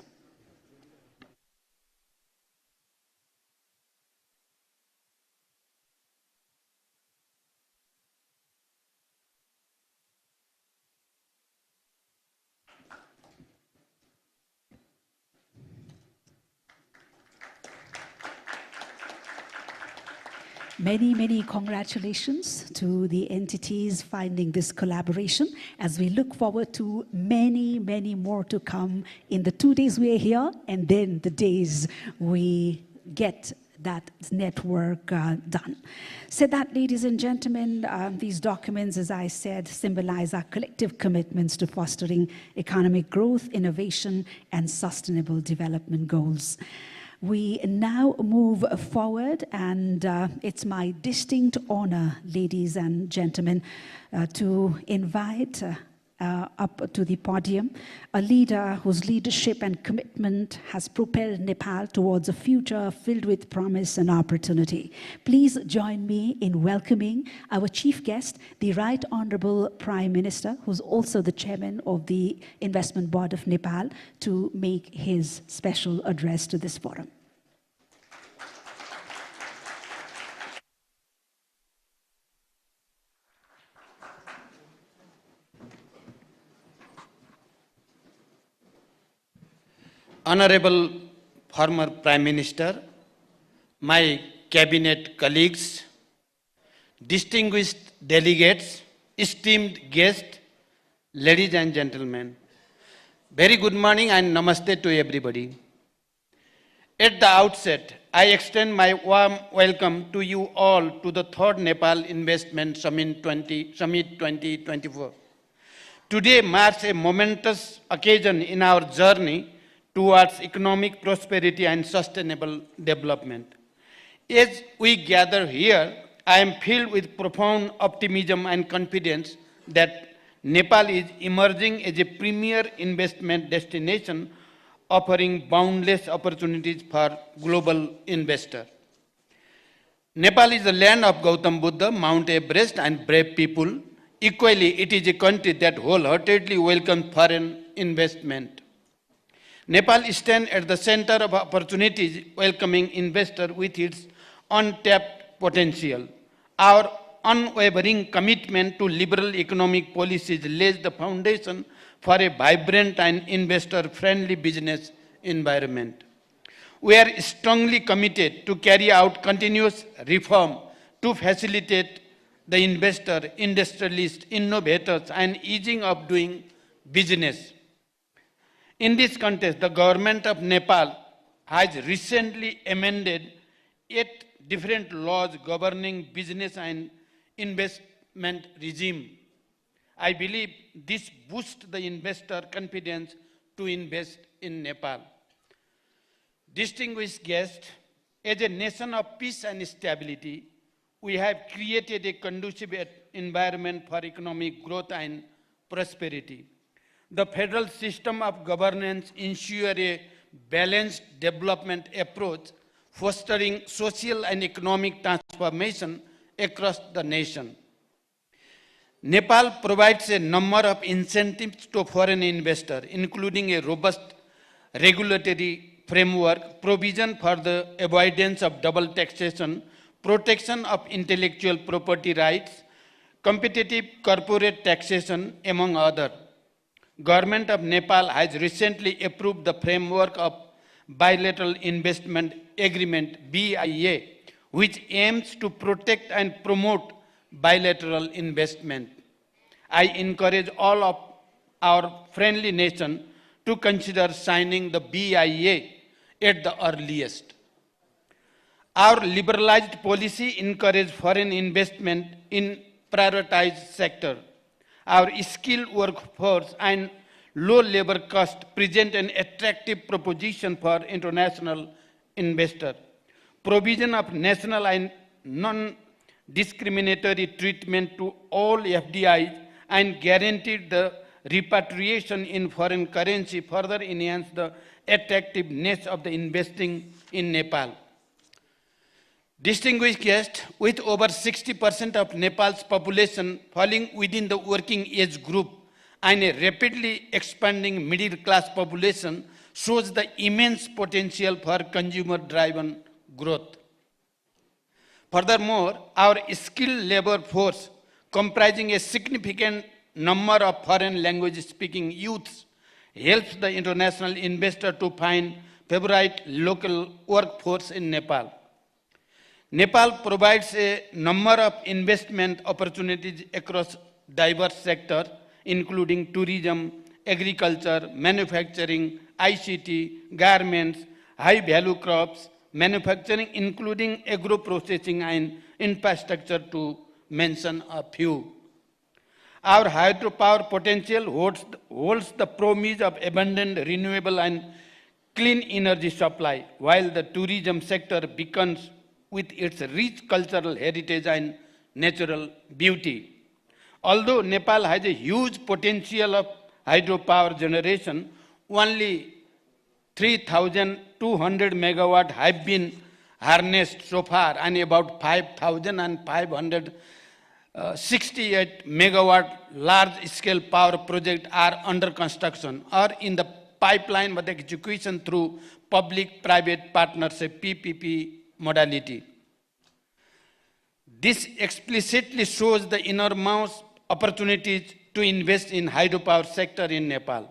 Many, many congratulations to the entities finding this collaboration as we look forward to many, many more to come in the 2 days we are here and then the days we get that network done. So that, ladies and gentlemen, these documents, as I said, symbolize our collective commitments to fostering economic growth, innovation, and sustainable development goals. We now move forward, and it's my distinct honor, ladies and gentlemen, to invite up to the podium a leader whose leadership and commitment has propelled Nepal towards a future filled with promise and opportunity. Please join me in welcoming our chief guest, the Right Honorable Prime Minister, who's also the chairman of the Investment Board of Nepal, to make his special address to this forum. Honorable former Prime Minister, my cabinet colleagues, distinguished delegates, esteemed guests, ladies and gentlemen, very good morning and namaste to everybody. At the outset, I extend my warm welcome to you all to the third Nepal Investment Summit 2024. Today marks a momentous occasion in our journey towards economic prosperity and sustainable development. As we gather here, I am filled with profound optimism and confidence that Nepal is emerging as a premier investment destination, offering boundless opportunities for global investors. Nepal is the land of Gautam Buddha, Mount Everest, and brave people. Equally, it is a country that wholeheartedly welcomes foreign investment. Nepal stands at the center of opportunities, welcoming investors with its untapped potential. Our unwavering commitment to liberal economic policies lays the foundation for a vibrant and investor-friendly business environment. We are strongly committed to carry out continuous reform to facilitate the investor, industrialists, innovators, and easing of doing business. In this context, the government of Nepal has recently amended 8 different laws governing business and investment regime. I believe this boosts the investor confidence to invest in Nepal. Distinguished guests, as a nation of peace and stability, we have created a conducive environment for economic growth and prosperity. The federal system of governance ensures a balanced development approach, fostering social and economic transformation across the nation. Nepal provides a number of incentives to foreign investors, including a robust regulatory framework, provision for the avoidance of double taxation, protection of intellectual property rights, competitive corporate taxation, among others. Government of Nepal has recently approved the framework of Bilateral Investment Agreement, BIA, which aims to protect and promote bilateral investment. I encourage all of our friendly nation to consider signing the BIA at the earliest. Our liberalized policy encourages foreign investment in prioritized sector. Our skilled workforce and low labor cost present an attractive proposition for international investors. Provision of national and non-discriminatory treatment to all FDIs and guaranteed the repatriation in foreign currency further enhance the attractiveness of the investing in Nepal. Distinguished guests, with over 60% of Nepal's population falling within the working age group and a rapidly expanding middle class population, shows the immense potential for consumer-driven growth. Furthermore, our skilled labor force, comprising a significant number of foreign language-speaking youths, helps the international investor to find favorite local workforce in Nepal. Nepal provides a number of investment opportunities across diverse sectors, including tourism, agriculture, manufacturing, ICT, garments, high-value crops, manufacturing, including agro-processing and infrastructure, to mention a few. Our hydropower potential holds the promise of abundant renewable and clean energy supply, while the tourism sector beckons with its rich cultural heritage and natural beauty. Although Nepal has a huge potential of hydropower generation, only 3,200 megawatt have been harnessed so far, and about 5,568 megawatt large-scale power projects are under construction or in the pipeline with execution through public-private partnership (PPP) modality. This explicitly shows the enormous opportunities to invest in hydropower sector in Nepal.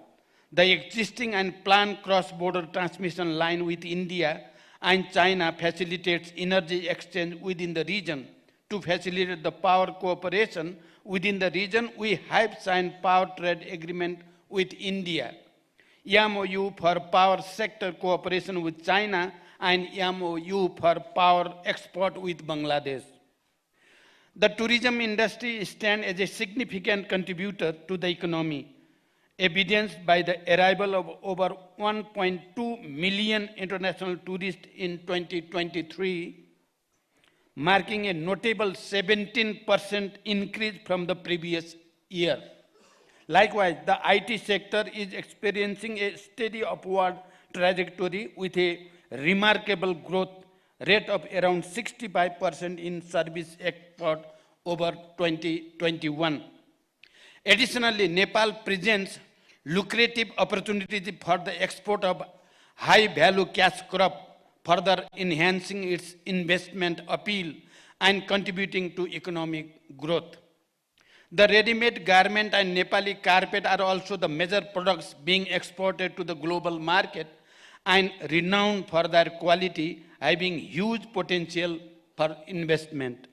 The existing and planned cross-border transmission line with India and China facilitates energy exchange within the region. To facilitate the power cooperation within the region, we have signed power trade agreement with India, MOU for power sector cooperation with China, and MOU for power export with Bangladesh. The tourism industry stands as a significant contributor to the economy, evidenced by the arrival of over 1.2 million international tourists in 2023, marking a notable 17% increase from the previous year. Likewise, the IT sector is experiencing a steady upward trajectory with a remarkable growth rate of around 65% in service export over 2021. Additionally, Nepal presents lucrative opportunities for the export of high-value cash crop, further enhancing its investment appeal and contributing to economic growth. The ready-made garment and Nepali carpet are also the major products being exported to the global market and renowned for their quality, having huge potential for investment.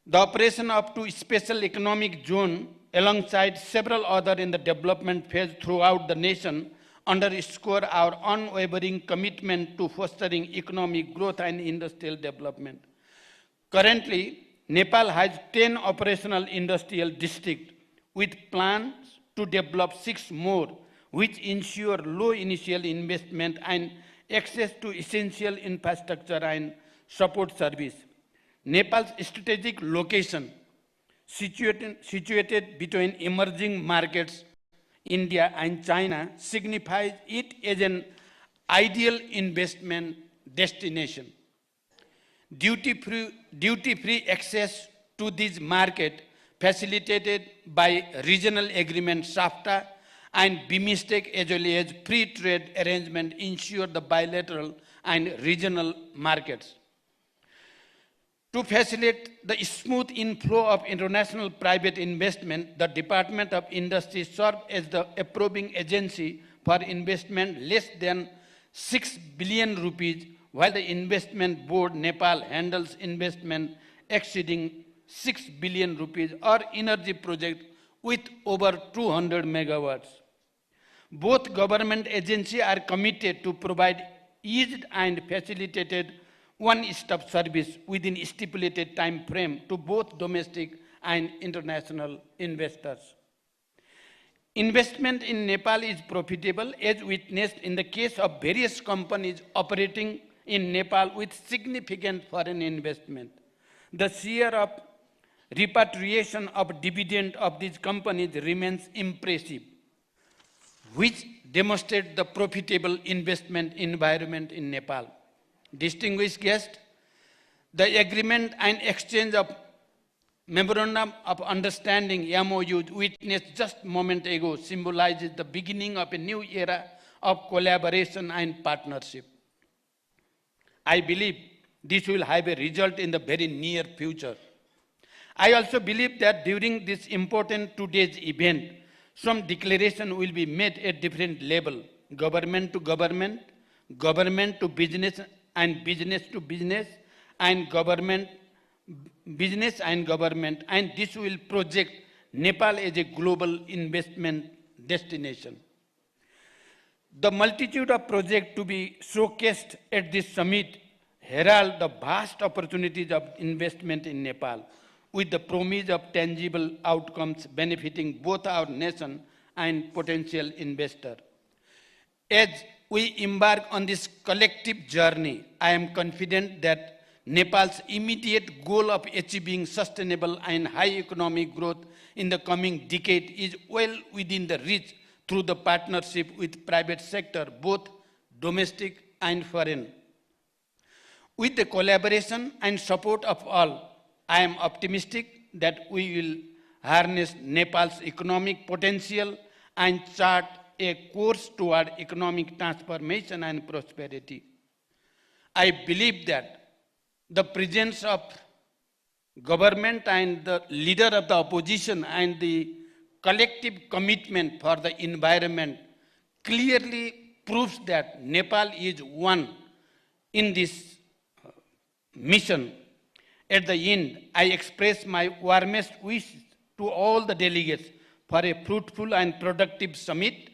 The operation of two special economic zones alongside several others in the development phase throughout the nation underscore our unwavering commitment to fostering economic growth and industrial development. Currently, Nepal has 10 operational industrial districts with plans to develop 6 more, which ensure low initial investment and access to essential infrastructure and support service. Nepal's strategic location, situated between emerging markets, India and China, signifies it as an ideal investment destination. Duty-free access to this market, facilitated by regional agreement SAFTA and BIMSTEC as well as free trade arrangement, ensure the bilateral and regional markets. To facilitate the smooth inflow of international private investment, the Department of Industry serves as the approving agency for investment less than 6 billion rupees, while the Investment Board Nepal handles investment exceeding 6 billion rupees or energy project with over 200 megawatts. Both government agencies are committed to provide eased and facilitated one-stop service within stipulated time frame to both domestic and international investors. Investment in Nepal is profitable, as witnessed in the case of various companies operating in Nepal with significant foreign investment. The share of repatriation of dividend of these companies remains impressive, which demonstrates the profitable investment environment in Nepal. Distinguished guests, the agreement and exchange of Memorandum of Understanding MOU witnessed just a moment ago symbolizes the beginning of a new era of collaboration and partnership. I believe this will have a result in the very near future. I also believe that during this important today's event, some declaration will be made at different level, government to government, government to business and business to business, and business and government, and this will project Nepal as a global investment destination. The multitude of projects to be showcased at this summit herald the vast opportunities of investment in Nepal, with the promise of tangible outcomes benefiting both our nation and potential investor. As we embark on this collective journey, I am confident that Nepal's immediate goal of achieving sustainable and high economic growth in the coming decade is well within the reach through the partnership with private sector, both domestic and foreign. With the collaboration and support of all, I am optimistic that we will harness Nepal's economic potential and chart a course toward economic transformation and prosperity. I believe that the presence of government and the leader of the opposition and the collective commitment for the environment clearly proves that Nepal is one in this mission. At the end, I express my warmest wishes to all the delegates for a fruitful and productive summit.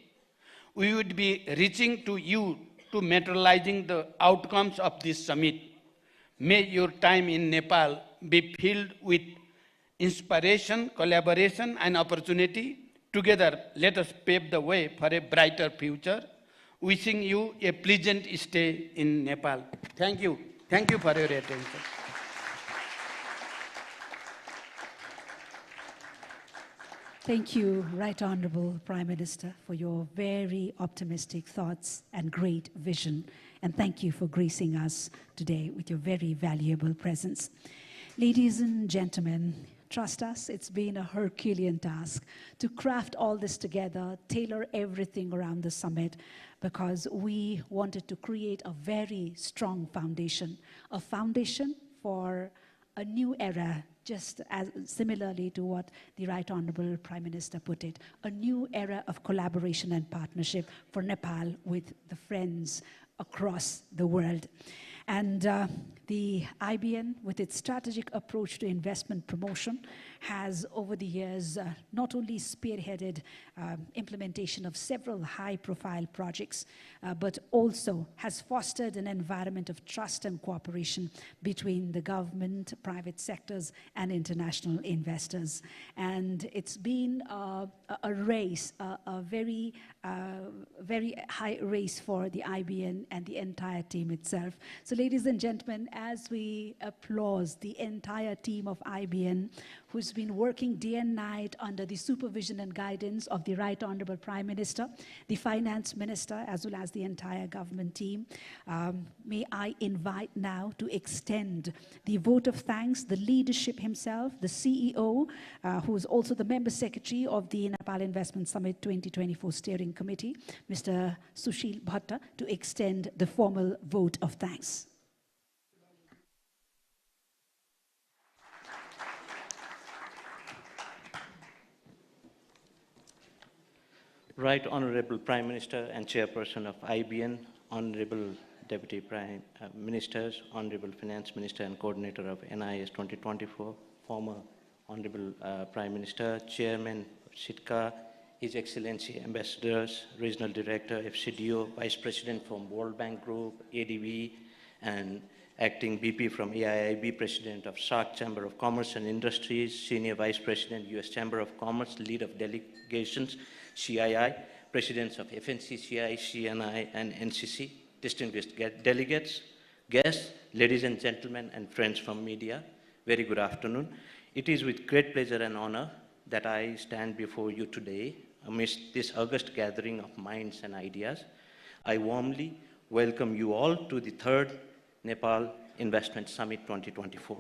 We would be reaching to you to materializing the outcomes of this summit. May your time in Nepal be filled with inspiration, collaboration, and opportunity. Together, let us pave the way for a brighter future. Wishing you a pleasant stay in Nepal. Thank you. Thank you for your attention. Thank you, Right Honorable Prime Minister, for your very optimistic thoughts and great vision. And thank you for gracing us today with your very valuable presence. Ladies and gentlemen, trust us, it's been a Herculean task to craft all this together, tailor everything around the summit, because we wanted to create a very strong foundation, a foundation for a new era, just as similarly to what the Right Honorable Prime Minister put it, a new era of collaboration and partnership for Nepal with the friends across the world. And the IBN, with its strategic approach to investment promotion, has over the years not only spearheaded implementation of several high-profile projects, but also has fostered an environment of trust and cooperation between the government, private sectors, and international investors. And it's been a race, a very high race for the IBN and the entire team itself. So ladies and gentlemen, as we applaud the entire team of IBN, who's been working day and night under the supervision and guidance of the Right Honorable Prime Minister, the Finance Minister, as well as the entire government team, may I invite now to extend the vote of thanks, the leadership himself, the CEO, who is also the Member Secretary of the Nepal Investment Summit 2024 Steering Committee, Mr. Sushil Bhatta, to extend the formal vote of thanks. Right Honorable Prime Minister and Chairperson of IBN, Honorable Deputy Prime Ministers, Honorable Finance Minister and Coordinator of NIS 2024, former Honorable Prime Minister, Chairman Sitka, His Excellency Ambassadors, Regional Director, FCDO, Vice President from World Bank Group, ADB, and Acting VP from AIIB, President of SAARC Chamber of Commerce and Industries, Senior Vice President, US Chamber of Commerce, Lead of Delegations, CII, Presidents of FNCCI, CNI, and NCC, distinguished delegates, guests, ladies and gentlemen, and friends from media, very good afternoon. It is with great pleasure and honor that I stand before you today amidst this august gathering of minds and ideas. I warmly welcome you all to the third Nepal Investment Summit 2024.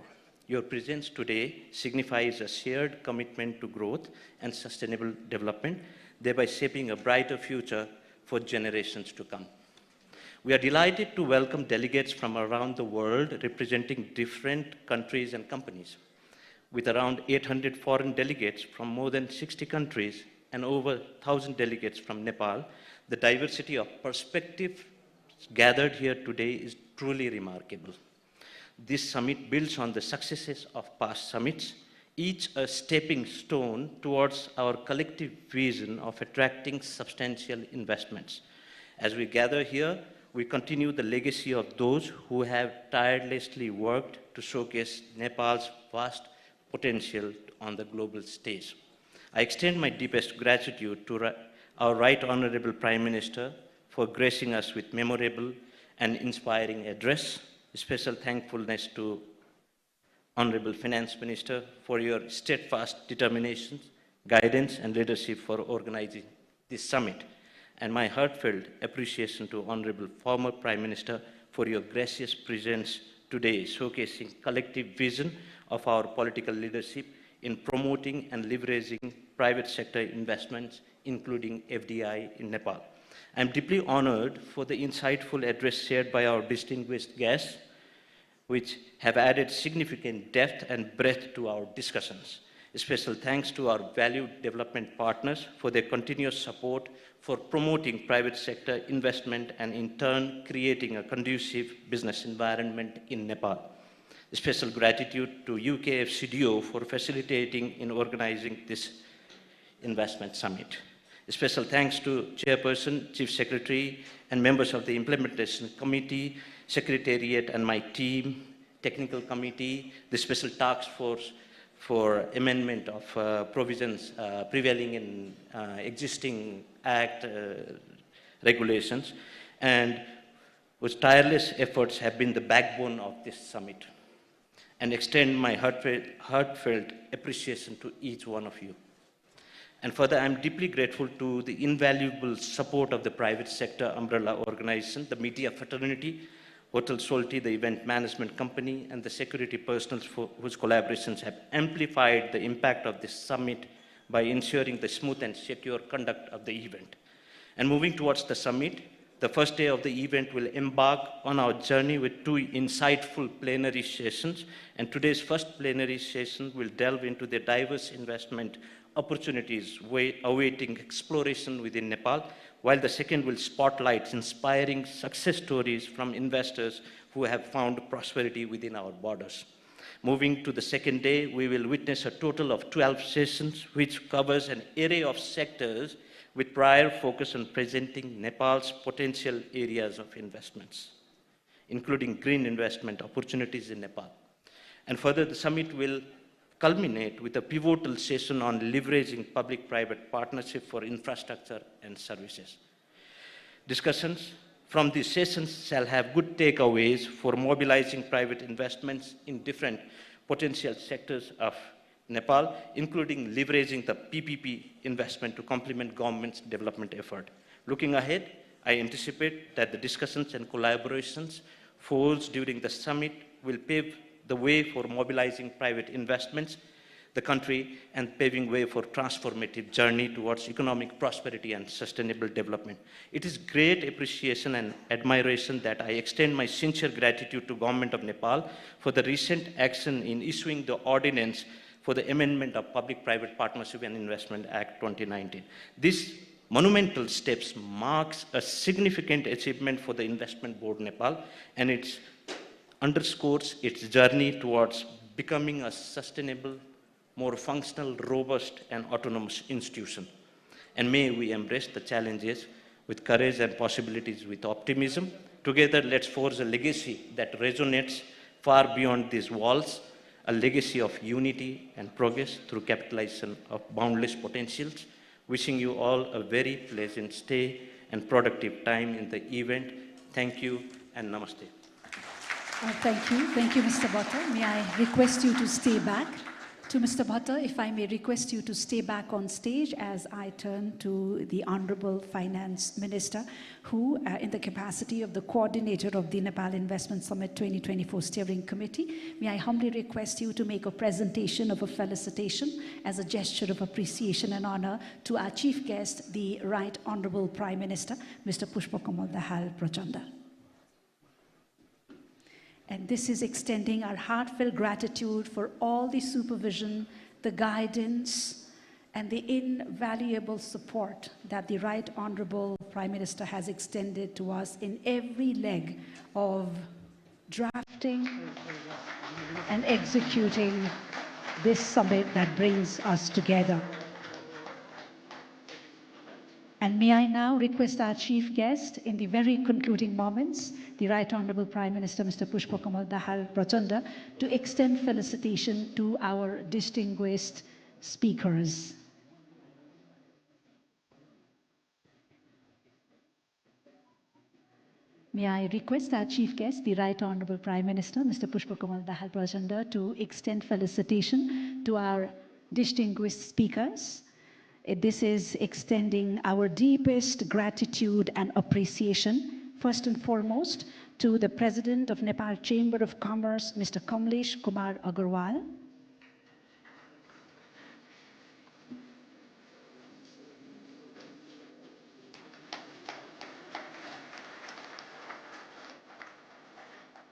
Your presence today signifies a shared commitment to growth and sustainable development, thereby shaping a brighter future for generations to come. We are delighted to welcome delegates from around the world representing different countries and companies. With around 800 foreign delegates from more than 60 countries and over 1,000 delegates from Nepal, the diversity of perspective gathered here today is truly remarkable. This summit builds on the successes of past summits, each a stepping stone towards our collective vision of attracting substantial investments. As we gather here, we continue the legacy of those who have tirelessly worked to showcase Nepal's vast potential on the global stage. I extend my deepest gratitude to our Right Honorable Prime Minister for gracing us with memorable and inspiring address. Special thankfulness to Honorable Finance Minister for your steadfast determination, guidance, and leadership for organizing this summit. And my heartfelt appreciation to Honorable former Prime Minister for your gracious presence today, showcasing collective vision of our political leadership in promoting and leveraging private sector investments, including FDI in Nepal. I'm deeply honored for the insightful address shared by our distinguished guests, which have added significant depth and breadth to our discussions. Special thanks to our valued development partners for their continuous support for promoting private sector investment and in turn creating a conducive business environment in Nepal. Special gratitude to UK FCDO for facilitating in organizing this investment summit. Special thanks to Chairperson, Chief Secretary, and members of the Implementation Committee, Secretariat, and my team, Technical Committee, the Special Task Force for amendment of provisions prevailing in existing Act regulations, and whose tireless efforts have been the backbone of this summit. And extend my heartfelt appreciation to each one of you. And further, I'm deeply grateful to the invaluable support of the private sector umbrella organization, the media fraternity, Hotel Solti, the event management company, and the security personnel whose collaborations have amplified the impact of this summit by ensuring the smooth and secure conduct of the event. And moving towards the summit, the first day of the event will embark on our journey with two insightful plenary sessions, and today's first plenary session will delve into the diverse investment opportunities awaiting exploration within Nepal, while the second will spotlight inspiring success stories from investors who have found prosperity within our borders. Moving to the second day, we will witness a total of 12 sessions, which covers an array of sectors with prior focus on presenting Nepal's potential areas of investments, including green investment opportunities in Nepal. And further, the summit will culminate with a pivotal session on leveraging public-private partnership for infrastructure and services. Discussions from these sessions shall have good takeaways for mobilizing private investments in different potential sectors of Nepal, including leveraging the PPP investment to complement government's development effort. Looking ahead, I anticipate that the discussions and collaborations forged during the summit will pave the way for mobilizing private investments, the country, and paving way for transformative journey towards economic prosperity and sustainable development. It is great appreciation and admiration that I extend my sincere gratitude to Government of Nepal for the recent action in issuing the ordinance for the amendment of Public-Private Partnership and Investment Act 2019. This monumental steps marks a significant achievement for the Investment Board Nepal, and it underscores its journey towards becoming a sustainable, more functional, robust, and autonomous institution. And may we embrace the challenges with courage and possibilities with optimism, Together, let's forge a legacy that resonates far beyond these walls, a legacy of unity and progress through capitalization of boundless potentials. Wishing you all a very pleasant stay and productive time in the event. Thank you and namaste. Thank you, Mr. Bhatta. May I request you to stay back? To Mr. Bhatta, if I may request you to stay back on stage as I turn to the Honorable Finance Minister, who, in the capacity of the coordinator of the Nepal Investment Summit 2024 Steering Committee, may I humbly request you to make a presentation of a felicitation as a gesture of appreciation and honor to our chief guest, the Right Honorable Prime Minister, Mr. Pushpakamal Dahal Prachanda. And this is extending our heartfelt gratitude for all the supervision, the guidance, and the invaluable support that the Right Honorable Prime Minister has extended to us in every leg of drafting and executing this summit that brings us together. And may I now request our chief guest in the very concluding moments, the Right Honorable Prime Minister, Mr. Pushpakamal Dahal Prachanda, to extend felicitation to our distinguished speakers. May I request our chief guest, the Right Honorable Prime Minister, Mr. Pushpakamal Dahal Prachanda, to extend felicitation to our distinguished speakers. This is extending our deepest gratitude and appreciation, first and foremost, to the President of Nepal Chamber of Commerce, Mr. Kamlesh Kumar Agarwal.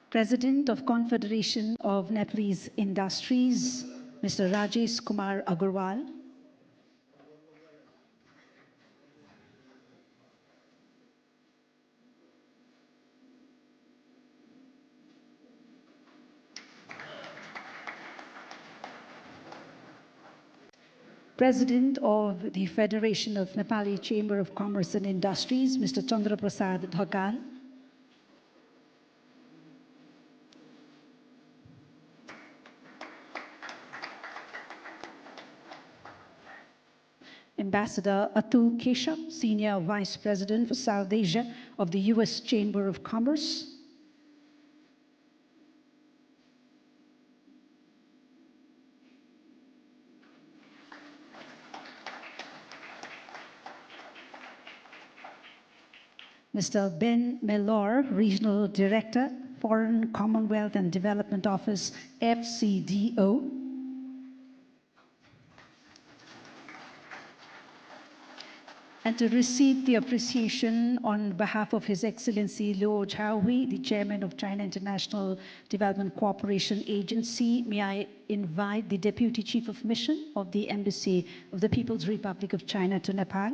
President of Confederation of Nepalese Industries, Mr. Rajesh Kumar Agarwal. President of the Federation of Nepali Chamber of Commerce and Industries, Mr. Chandra Prasad Dhakal. Ambassador Atul Keshav, Senior Vice President for South Asia of the U.S. Chamber of Commerce. Mr. Ben Mellor, Regional Director, Foreign, Commonwealth and Development Office, FCDO. And to receive the appreciation on behalf of His Excellency Luo Zhaohui, the Chairman of China International Development Cooperation Agency, may I invite the Deputy Chief of Mission of the Embassy of the People's Republic of China to Nepal.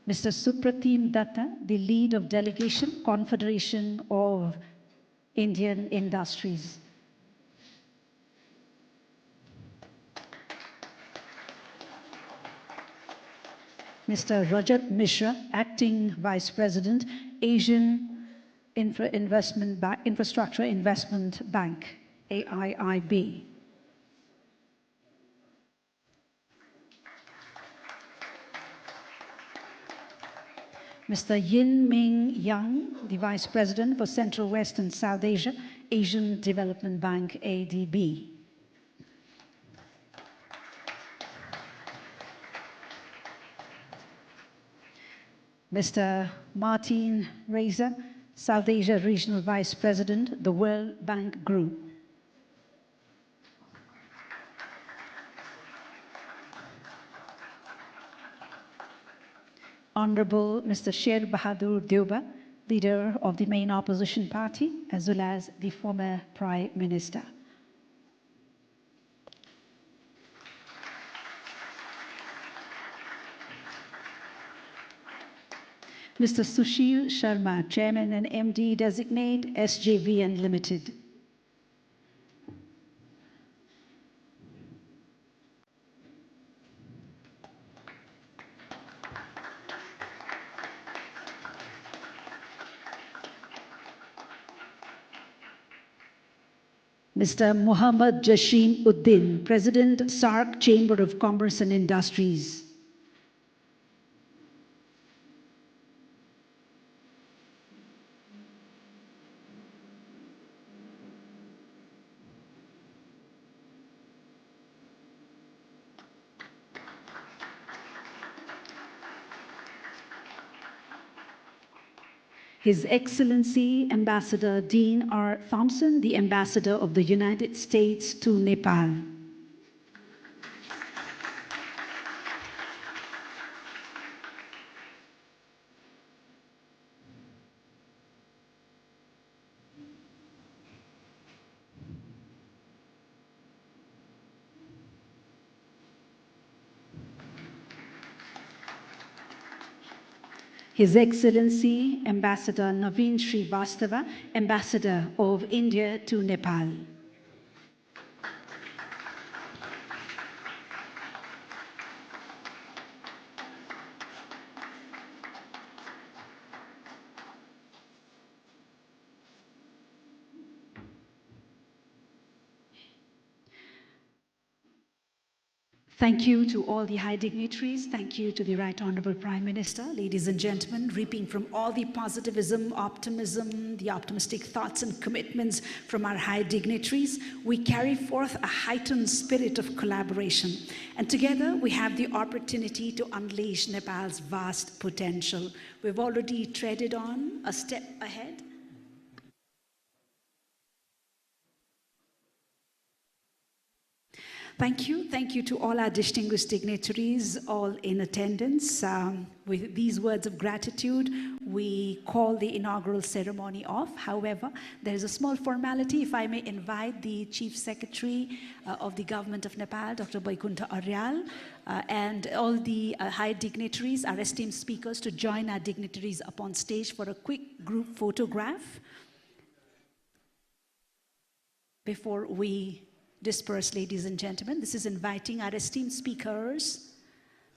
Mr. Supratim Datta, the lead of delegation, Confederation of Indian Industries. Mr. Rajat Mishra, acting Vice President, Asian Infrastructure Investment Bank, AIIB. Mr. Yin Ming Yang, the Vice President for Central West and South Asia, Asian Development Bank, ADB. Mr. Martin Reiser, South Asia Regional Vice President, the World Bank Group. Honorable Mr. Sher Bahadur Deuba, leader of the main opposition party, as well as the former Prime Minister. Mr. Sushil Sharma, Chairman and MD Designate, SJVN Limited. Mr. Muhammad Jasheem Uddin, President, SARC Chamber of Commerce and Industries. His Excellency Ambassador Dean R. Thompson, the Ambassador of the United States to Nepal. His Excellency Ambassador Naveen Srivastava, Ambassador of India to Nepal. Thank you to all the high dignitaries. Thank you to the Right Honorable Prime Minister. Ladies and gentlemen, reaping from all the positivism, optimism, the optimistic thoughts and commitments from our high dignitaries, we carry forth a heightened spirit of collaboration. And together we have the opportunity to unleash Nepal's vast potential. We've already treaded on a step ahead. Thank you. Thank you to all our distinguished dignitaries, all in attendance. With these words of gratitude, we call the inaugural ceremony off. However, there is a small formality. If I may invite the Chief Secretary of the Government of Nepal, Dr. Vaikunta Aryal, and all the high dignitaries, our esteemed speakers, to join our dignitaries up on stage for a quick group photograph before we disperse, ladies and gentlemen. This is inviting our esteemed speakers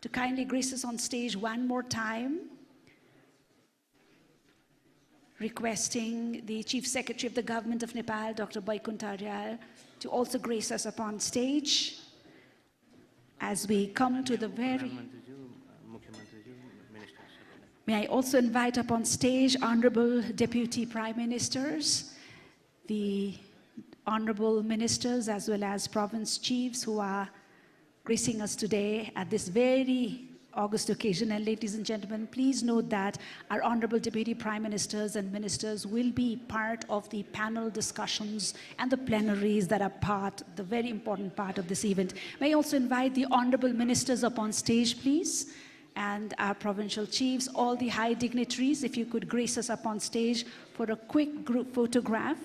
to kindly grace us on stage one more time, requesting the Chief Secretary of the Government of Nepal, Dr. Vaikunta Aryal, to also grace us upon stage as we come to the very... May I also invite up on stage Honorable Deputy Prime Ministers, the Honorable Ministers as well as Province Chiefs who are gracing us today at this very august occasion. And ladies and gentlemen, please note that our Honorable Deputy Prime Ministers and Ministers will be part of the panel discussions and the plenaries that are the very important part of this event. May I also invite the Honorable Ministers up on stage, please, and our Provincial Chiefs, all the high dignitaries, if you could grace us up on stage for a quick group photograph.